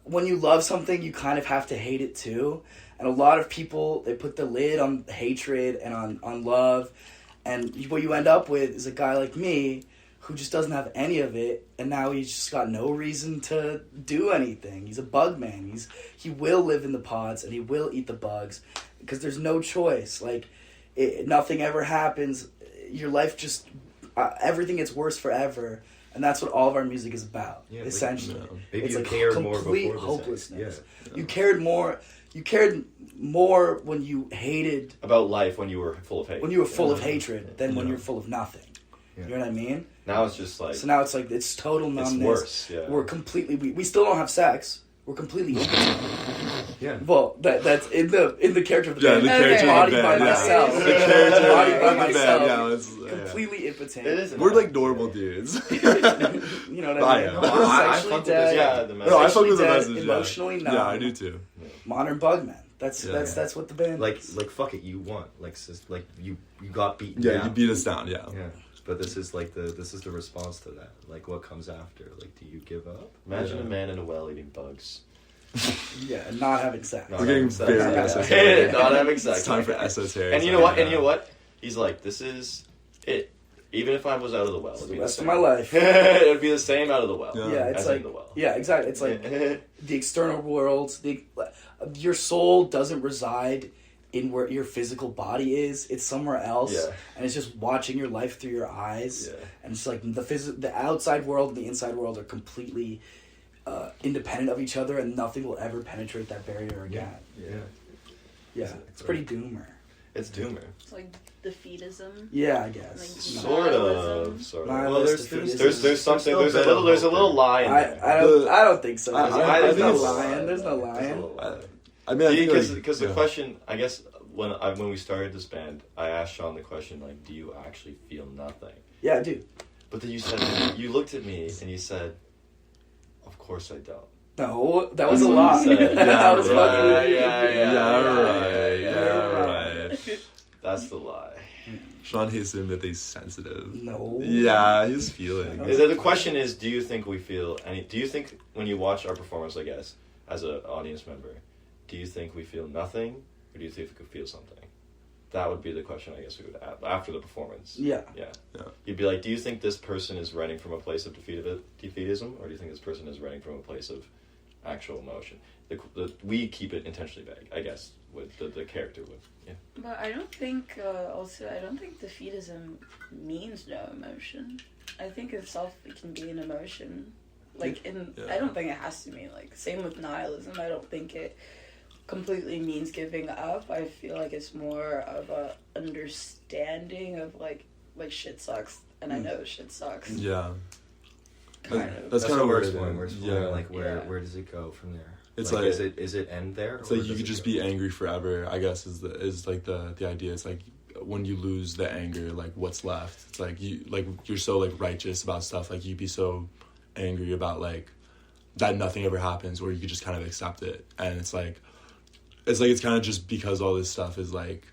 when you love something, you kind of have to hate it too. And a lot of people, they put the lid on hatred and on love. And what you end up with is a guy like me who just doesn't have any of it. And now he's just got no reason to do anything. He's a bug man. He will live in the pods and he will eat the bugs because there's no choice. Like, nothing ever happens. Your life just, everything gets worse forever. And that's what all of our music is about, essentially. Maybe it's you like cared more complete before the hopelessness. sex. Yeah. You cared more when you hated, About life when you were full of hate. when you were full of hatred than when Yeah. you're full of nothing. Yeah. You know what I mean? Now it's just like So now it's like, it's total it's numbness. worse. Yeah. We're completely, we still don't have sex. We're completely impotent. Yeah. Well, that's in the character of the Yeah, band. the character of the Embodied band. by Yeah. myself. The character Embodied of by the band. myself. Yeah, Completely impotent. It is. We're like normal dudes. You know what I I mean? am. We're No, I sexually fuck with dead. this, Yeah, the No, I fuck Sexually with the dead, message. emotionally numb. Yeah, I do too. Modern bugman. That's Yeah. that's what the band Like is. fuck it, you won. Like you got beaten Yeah, down. you beat us down. Yeah. Yeah. But this is the response to that. Like what comes after? Like do you give up? Imagine Yeah. a man in a well eating bugs. Yeah, not having sex. Not We're getting having sex. very Yeah. esoteric. Not having sex. It's time for esoteric. And you know what? And you know what? He's like, this is it. Even if I was out of the well, it'd The be rest the of same. my life. It would be the same out of the well. Yeah. Yeah, it's as like in the well. yeah, exactly. It's like the external world. Your soul doesn't reside in where your physical body is. It's somewhere else, Yeah. and it's just watching your life through your eyes. Yeah. And it's like the outside world and the inside world are completely independent of each other, and nothing will ever penetrate that barrier again. Yeah. Yeah, it's pretty doomer. It's doomer. It's like defeatism. Yeah, I guess. Like, Sort Nihilism. of. Sort of. Nihilist Well, defeatism. there's something. still There's a better little. There's a hope little there. lie in there. I don't think so. I There's think no it's- lion. There's no There's a lion. little lie. I mean, I think because the question, I guess, when we started this band, I asked Sean the question, like, do you actually feel nothing? Yeah, I do. But then you looked at me and you said, of course I don't. No, that was a That's what lie. you said. That was right. That's the lie. Sean hates to admit that he's sensitive. No. Yeah, he's feeling. The question is, do you think we feel any? Do you think when you watch our performance, I guess, as an audience member, do you think we feel nothing, or do you think we could feel something? That would be the question, I guess, we would ask after the performance. Yeah. You'd be like, do you think this person is writing from a place of defeatism, or do you think this person is writing from a place of actual emotion? We keep it intentionally vague, I guess, with the character would. Yeah. But I don't think, I don't think defeatism means no emotion. I think itself it can be an emotion. Like, I don't think it has to mean, like, same with nihilism. I don't think it completely means giving up. I feel like it's more of a understanding of, like shit sucks, and I know shit sucks. Yeah. Kind of. That's kind of where we're exploring. Yeah. Like, where does it go from there? It's like, like is it end there? It's like you could just be angry forever, I guess, is like the idea. It's like when you lose the anger, like what's left? It's like you're so like righteous about stuff, like you'd be so angry about like that nothing ever happens, or you could just kind of accept it. And it's kind of just because all this stuff is like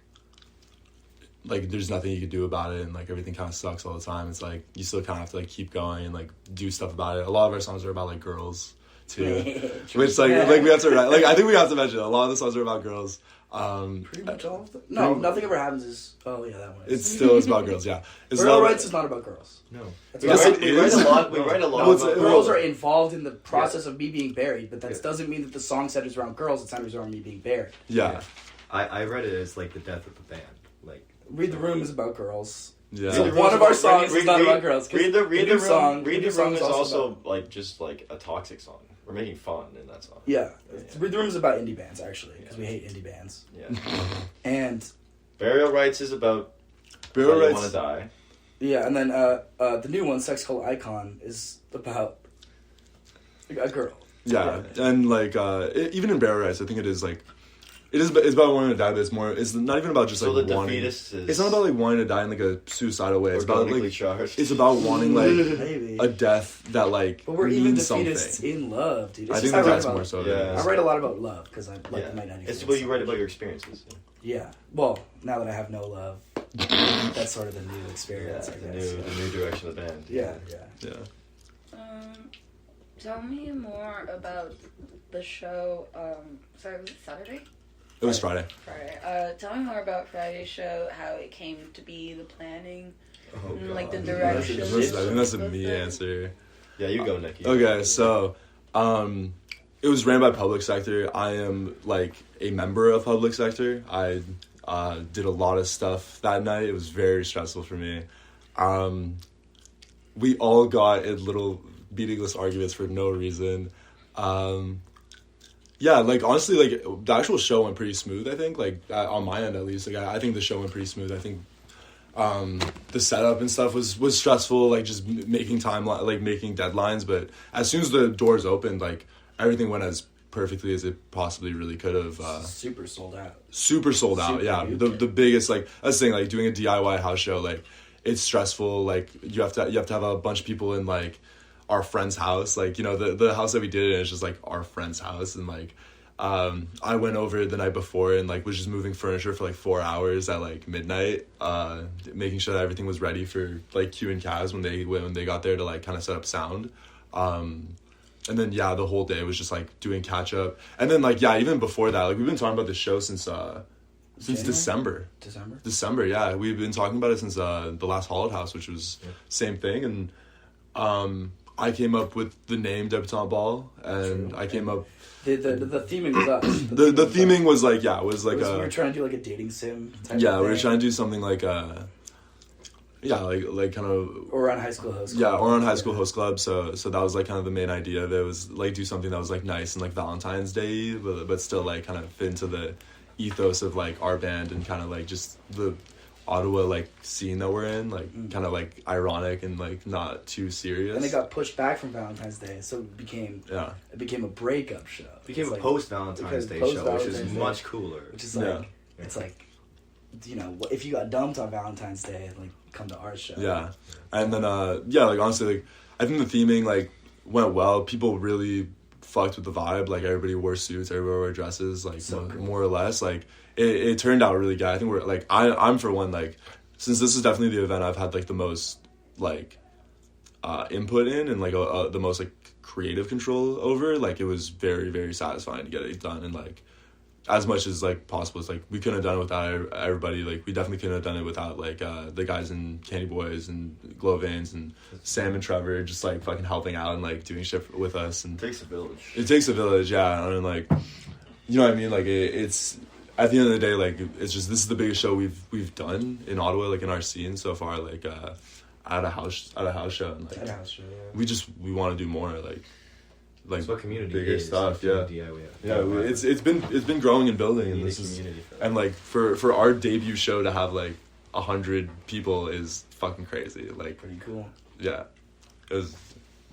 there's nothing you can do about it, and like everything kind of sucks all the time. It's like you still kind of have to like keep going and like do stuff about it. A lot of our songs are about like girls too, which like we have to write. Like I think we have to mention a lot of the songs are about girls. Pretty much all of them. No, Nothing Ever Happens is. Oh yeah, that one. It's still about girls. Yeah, Girl Rights is not about girls. No, We write a lot. We write a lot. About girls are involved in the process of me being buried, but that doesn't mean that the song centers around girls. It centers around me being buried. Yeah. I read it as like the death of the band. Like Read the Room is about girls. Yeah. So one of our songs is not about girls. Read the Room. Read the Room is also about, like just like a toxic song. We're making fun in that song. Yeah. Read the Room is about indie bands actually, because we hate indie bands. Yeah. And Burial Rights is about Burial Rights. Want to die. Yeah, and then the new one, Sex Cult Icon, is about a girl. Yeah, and like even in Burial Rights, I think it's about wanting to die, but it's not even about just so like the wanting. Defeatist is, it's not about like wanting to die in like a suicidal way. It's about like charged. it's about wanting like Maybe. a death that like But we're even means defeatists something. in love, dude. I think that's more so. Yeah. I write a lot about love because I like the Might It's what you write about your experiences. Yeah. Well, now that I have no love, that's sort of the new experience. I guess. The new direction of the band. Yeah. Tell me more about the show. Sorry, was it Saturday? It was Friday. Friday. Tell me more about Friday's show. How it came to be, the planning, and like the I direction. think that's a me answer. Yeah, you go, Nikki. Okay, so it was ran by Public Sector. I am like a member of Public Sector. I did a lot of stuff that night. It was very stressful for me. We all got in little meaningless arguments for no reason. Yeah, like honestly, like the actual show went pretty smooth. I think, like on my end at least, like I think the show went pretty smooth. I think the setup and stuff was stressful, like just making making deadlines. But as soon as the doors opened, like everything went as perfectly as it possibly really could have. Super sold out. Super sold out. Yeah, the biggest like that's the thing. Like doing a DIY house show, like it's stressful. Like you have to have a bunch of people in like our friend's house, like, you know, the house that we did it in is just like our friend's house, and like I went over the night before and like was just moving furniture for like 4 hours at like midnight, making sure that everything was ready for like Q and Kaz when they got there to like kind of set up sound, and then the whole day was just like doing catch up, and then like even before that, like we've been talking about this show since December. Yeah, we've been talking about it since the last Hollowed House, which was same thing, and I came up with the name Debutante Ball, and I came up. The theming was us. The theming was like we were trying to do like a dating sim type we of were thing. trying to do something like like kind of or on High School Host Club. or on High School Host Club. So that was like kind of the main idea. That was like do something that was like nice and like Valentine's Day, but still like kind of fit into the ethos of like our band and kind of like just the Ottawa like scene that we're in, like kind of like ironic and like not too serious. And they got pushed back from Valentine's Day, so it became a breakup show. It became it's a post Valentine's Day show, which is much cooler. Which is like it's like, you know, if you got dumped on Valentine's Day, like come to our show. Yeah, and then like honestly, like I think the theming like went well. People really fucked with the vibe. Like everybody wore suits, everybody wore dresses, like more or less. Like it turned out really good. I think we're like I'm for one, like since this is definitely the event I've had like the most like input in and like the most like creative control over. Like it was very, very satisfying to get it done, and like as much as like possible. It's like we couldn't have done it without everybody. Like we definitely couldn't have done it without like the guys in Candy Boys and Glow Veins and Sam and Trevor just like fucking helping out and like doing shit with us. And it takes a village. It takes a village, yeah. And like, you know what I mean? Like it's at the end of the day, like it's just this is the biggest show we've done in Ottawa, like in our scene so far. Like at a house show, and like we want to do more like what community bigger is, stuff, it's been growing and building, and this is and like for our debut show to have like 100 people is fucking crazy. Like pretty cool. Yeah, it was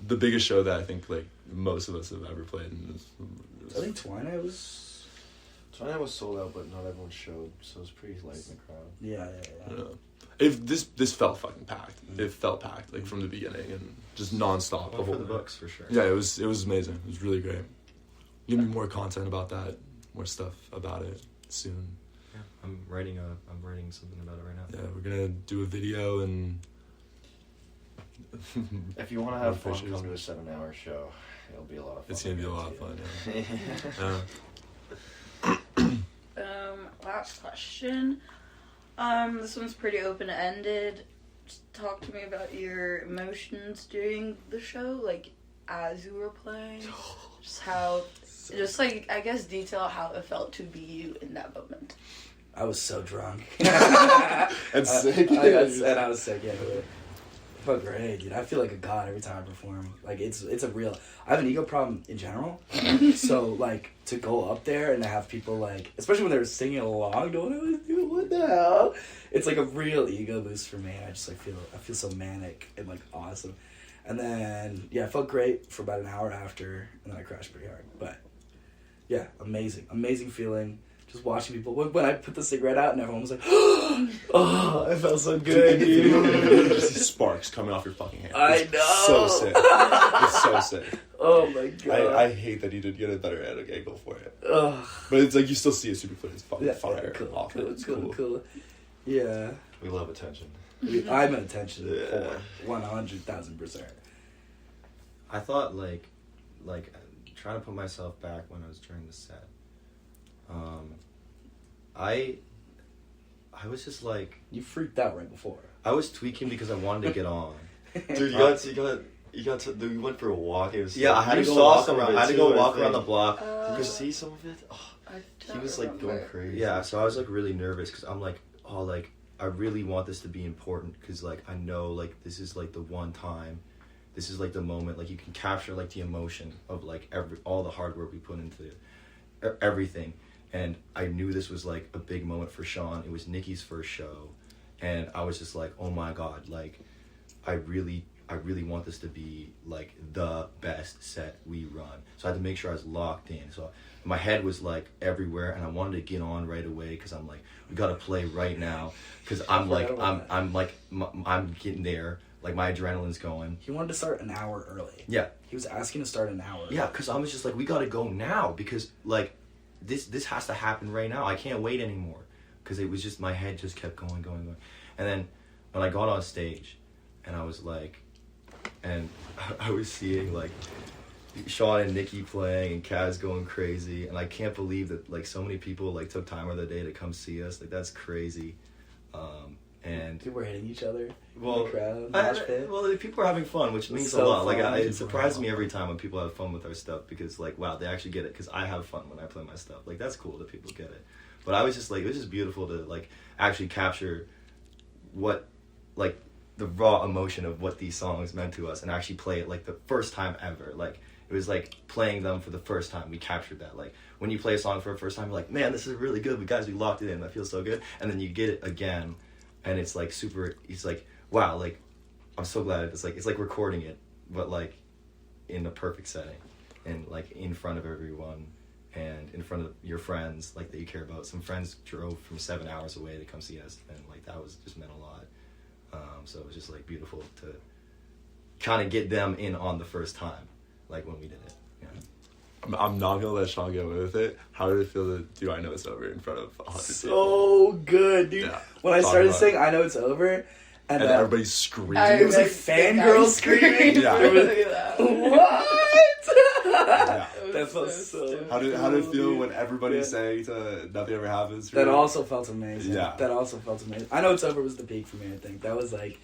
the biggest show that I think like most of us have ever played. And I think Twilight was sold out, but not everyone showed, so it was pretty light in the crowd. Yeah. If this felt fucking packed. It felt packed like from the beginning and just nonstop. Well, for the books for sure. Yeah, it was amazing. It was really great. Give me more content about that, more stuff about it soon. Yeah, I'm writing something about it right now. Yeah, we're gonna do a video and. If you want to have fun, come to a 7-hour show. It'll be a lot of fun. It's gonna be a lot of fun. Yeah. Last question. This one's pretty open-ended. Just talk to me about your emotions during the show, like as you were playing. I guess detail how it felt to be you in that moment. I was so drunk. And sick. I was sick, yeah. I felt great, dude. I feel like a god every time I perform. Like it's a real. I have an ego problem in general, so like to go up there and to have people like, especially when they're singing along, doing what the hell? It's like a real ego boost for me. I just like I feel so manic and like awesome, and then I felt great for about an hour after, and then I crashed pretty hard. But yeah, amazing feeling. Just watching people. When I put the cigarette out and everyone was like, oh, it felt so good, dude. You just see sparks coming off your fucking hand. I know. So sick. It's so sick. Oh my god. I hate that you didn't get a better angle for it. Ugh. But it's like you still see it super clear. It's fucking fire. Cool. Yeah. We love attention. I'm an attention whore. 100,000%. I thought like trying to put myself back when I was during the set. I was just like... You freaked out right before. I was tweaking because I wanted to get on. Dude, you went for a walk. It was I had to go walk around. I had to go walk around the block. Did you see some of it? Oh, he was like going crazy. Yeah, so I was like really nervous because I'm like, oh, like I really want this to be important because like I know like this is like the one time, this is like the moment like you can capture like the emotion of like all the hard work we put into everything. And I knew this was like a big moment for Sean. It was Nikki's first show, and I was just like, oh my god, like I really want this to be like the best set we run. So I had to make sure I was locked in. So my head was like everywhere, and I wanted to get on right away because I'm like, we gotta play right now because I'm getting there. Like my adrenaline's going. He wanted to start an hour early. Yeah, he was asking to start an hour. Yeah, because I was just like, we gotta go now because like. This has to happen right now. I can't wait anymore because it was just my head just kept going. And then when I got on stage and I was like, and I was seeing like Sean and Nikki playing and Kaz going crazy, and I can't believe that like so many people like took time out of their day to come see us. Like that's crazy. And people were hitting each other. Well, in the crowd, well, people are having fun, which means so a lot. Fun. Like it surprises me every time when people have fun with our stuff because, like, wow, they actually get it. Because I have fun when I play my stuff. Like that's cool that people get it. But I was just like, it was just beautiful to like actually capture what, like, the raw emotion of what these songs meant to us, and actually play it like the first time ever. Like it was like playing them for the first time. We captured that. Like when you play a song for the first time, you're like, man, this is really good. We locked it in. That feels so good. And then you get it again. and it's like super. He's like, wow, like I'm so glad it's like recording it, but like in the perfect setting, and like in front of everyone, and in front of your friends, like that you care about. Some friends drove from 7 hours away to come see us, and like that was just meant a lot. So it was just like beautiful to kind of get them in on the first time, like when we did it. Yeah. I'm not gonna let Sean get away with it. How did it feel to do I Know It's Over in front of 100 people? So good, dude. Yeah. When I Talk started about saying I Know It's Over, and And everybody's screaming. it was like fangirls screaming. Yeah. It was, what? Yeah. That felt so. How did it feel dude. when everybody's Yeah. saying to Nothing Ever Happens? For That You? also felt amazing. Yeah. That also felt amazing. I Know It's Over was the peak for me, I think. That was like,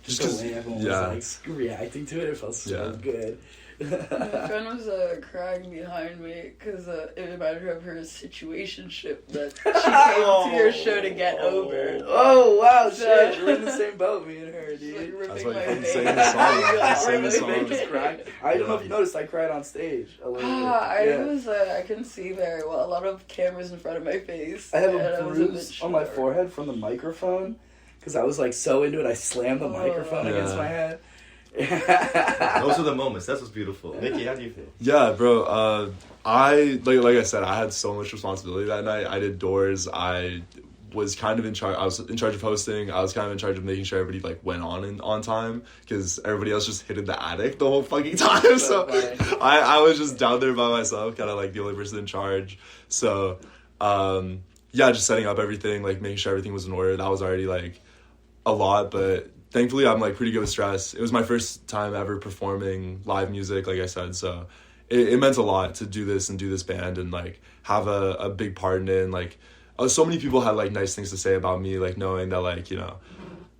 just the way everyone was like reacting to it. It felt so good. My friend was crying behind me because it reminded her of her situationship that she came to your show to get over. Oh, wow, shit. We're in the same boat, me and her, She's like dude. ripping That's why my you couldn't face. sing the song. You sang the They song. just cried. I don't know if you noticed, I cried on stage a little bit. I couldn't see very well. A lot of cameras in front of my face. I have and a I was bit bruise on my short. forehead from the microphone because I was like so into it. I slammed the microphone against my head. Those are the moments. That's what's beautiful. Nikki, how do you feel? Yeah, bro. I like I said, I had so much responsibility that night. I did doors. I was kind of in charge. I was in charge of hosting. I was kind of in charge of making sure everybody like went on time because everybody else just hit in the attic the whole fucking time. So I was just down there by myself, kind of like the only person in charge. So yeah, just setting up everything, like making sure everything was in order. That was already like a lot, but thankfully I'm like pretty good with stress. It was my first time ever performing live music, like I said, so it meant a lot to do this and do this band and like have a big part in it. And like so many people had like nice things to say about me, like knowing that like, you know,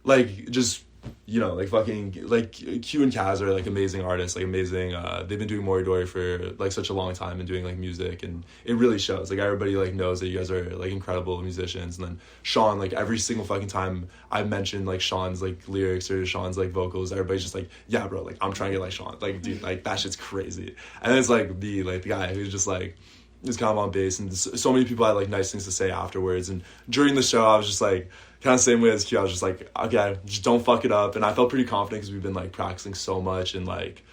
like just, you know, like fucking like Q and Kaz are like amazing artists, like amazing. They've been doing Moridori for like such a long time and doing like music, and it really shows. Like everybody like knows that you guys are like incredible musicians. And then Sean, like every single fucking time I mention like Sean's like lyrics or Sean's like vocals, everybody's just like, yeah, bro, like I'm trying to get like Sean, like dude, like that shit's crazy. And then it's like the guy who's just like is kind of on bass, and so many people had like nice things to say afterwards. And during the show, I was just like, kind of same way as Q, I was just like, okay, just don't fuck it up. And I felt pretty confident because we've been like practicing so much, and like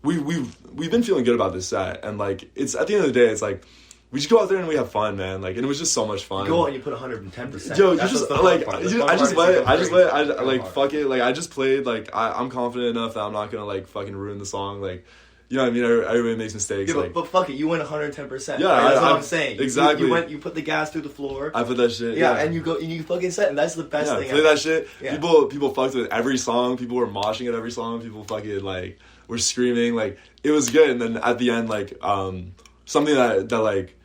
we've been feeling good about this set. And like it's at the end of the day, it's like we just go out there and we have fun, man. Like, and it was just so much fun. You go and you put 110%. Yo, you just like I fuck it. Like I just played. Like I'm confident enough that I'm not gonna like fucking ruin the song. Like, you know what I mean? Everybody makes mistakes. Yeah, like, but fuck it, you went 110%. Yeah, right? That's what I'm saying. Exactly. You put the gas through the floor. I put that shit. Yeah, and you go and you fucking set, and that's the best thing. Play that shit. Yeah. People fucked with every song. People were moshing at every song. People fucking like were screaming. Like it was good. And then at the end, like something that like,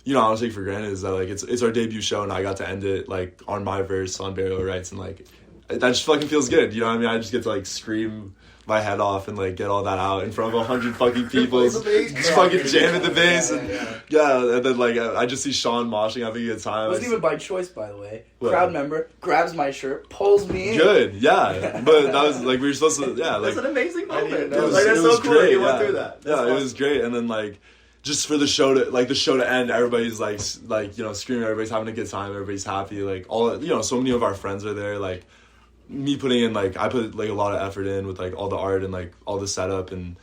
you know, I don't take for granted is that like it's our debut show, and I got to end it like on my verse on Burial Rights, and like that just fucking feels good. You know what I mean? I just get to like scream my head off and like get all that out in front of 100 fucking people. Just fucking jam at the bass, and and then like I just see Sean moshing, having a good time. It wasn't even by choice, by the way. What? Crowd member grabs my shirt, pulls me in. Good, yeah. But that was like we were supposed to, yeah. Like that's an amazing moment. it was, Like, that's it was so cool. great. You yeah. went through that. That's yeah, awesome. it was great. And then like just for the show to end, everybody's like you know screaming, everybody's having a good time, everybody's happy. Like all, you know, so many of our friends are there. Like me putting in like I put like a lot of effort in with like all the art and like all the setup, and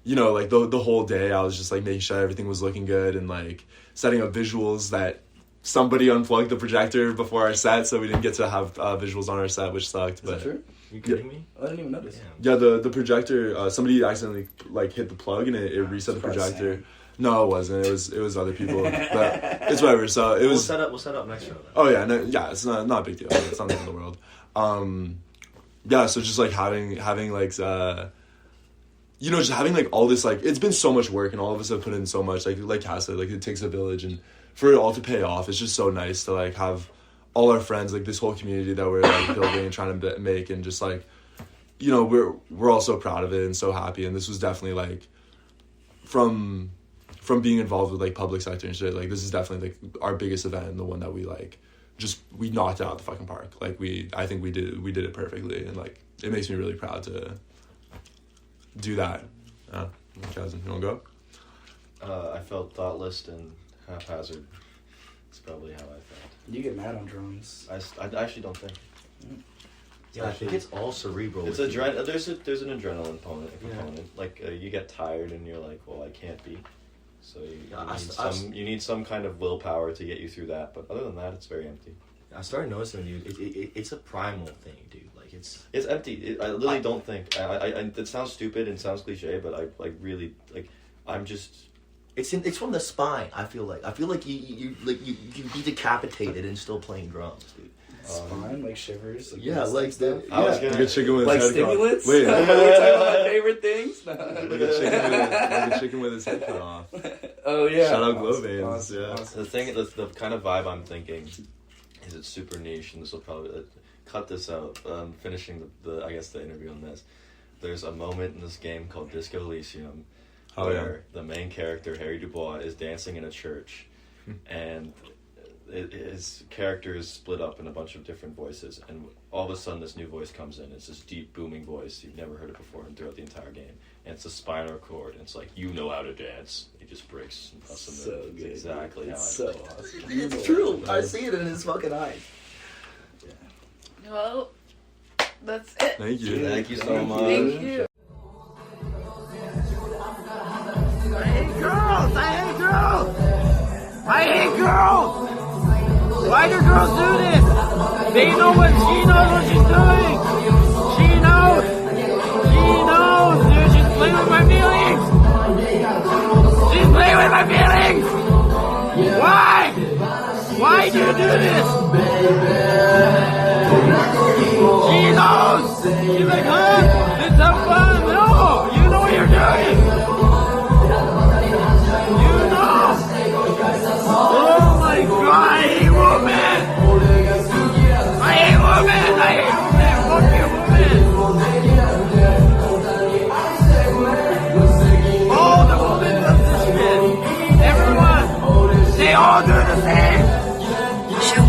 you know like the whole day I was just like making sure everything was looking good and like setting up visuals that somebody unplugged the projector before our set, so we didn't get to have visuals on our set, which sucked. Is that true? You kidding me? I didn't even notice. Yeah, the projector, somebody accidentally like hit the plug and it reset the projector. No, it wasn't. It was other people. But it's whatever. So it was. We'll set up next show. Then. Oh yeah, it's not a big deal. It's not the end of the world. Yeah, so just like having like you know, just having like all this, like it's been so much work, and all of us have put in so much. Like Cass said, like it takes a village, and for it all to pay off, it's just so nice to like have all our friends, like this whole community that we're like building and trying to make, and just like, you know, we're all so proud of it and so happy. And this was definitely like from being involved with like public sector and shit, like this is definitely like our biggest event, and the one that we like we knocked it out the fucking park. Like I think we did it perfectly, and like it makes me really proud to do that. Cousin, you wanna go? I felt thoughtless and haphazard. It's probably how I felt. You get mad on drums. I actually don't think. Yeah, I think it's all cerebral. It's with you. there's an adrenaline component. Like you get tired and you're like, well, I can't be. So you need some kind of willpower to get you through that. But other than that, it's very empty. I started noticing, dude. It's a primal thing, dude. Like it's empty. I literally don't think. I it sounds stupid and sounds cliche, but I really like. I'm just. It's from the spine. I feel like you be decapitated and still playing drums, dude. Spine, like shivers. Like Yeah, like the I was gonna Like a chicken with like his head cut off. stimulants. Wait, We're talking about my favorite things. like a chicken with his head cut off. Oh yeah. Shout out glow Awesome, veins. awesome, Yeah. awesome. the kind of vibe I'm thinking is it's super niche, and this will probably cut this out. Finishing the I guess the interview on this. There's a moment in this game called Disco Elysium where the main character Harry Dubois is dancing in a church, and his character is split up in a bunch of different voices, and all of a sudden this new voice comes in. It's this deep booming voice you've never heard it before, and throughout the entire game, and it's a spinal chord, and it's like, you know how to dance. He just breaks and busts a move. So good. Exactly how It's I so feel. awesome. It's true. I see it in his fucking eyes. Well, that's it. Thank you. Thank you so much. Thank you. I hate girls! Why do girls do this? They know what she knows what she's doing! She knows! She knows, dude! She's playing with my feelings! She's playing with my feelings! Why? Why do you do this? She knows! She's like, huh? Let's have fun! No! You know what you're doing! Oh my god, I hate women! I hate women! I hate women! Fuck you, women! All the women of this shit! Everyone! They all do the same! Show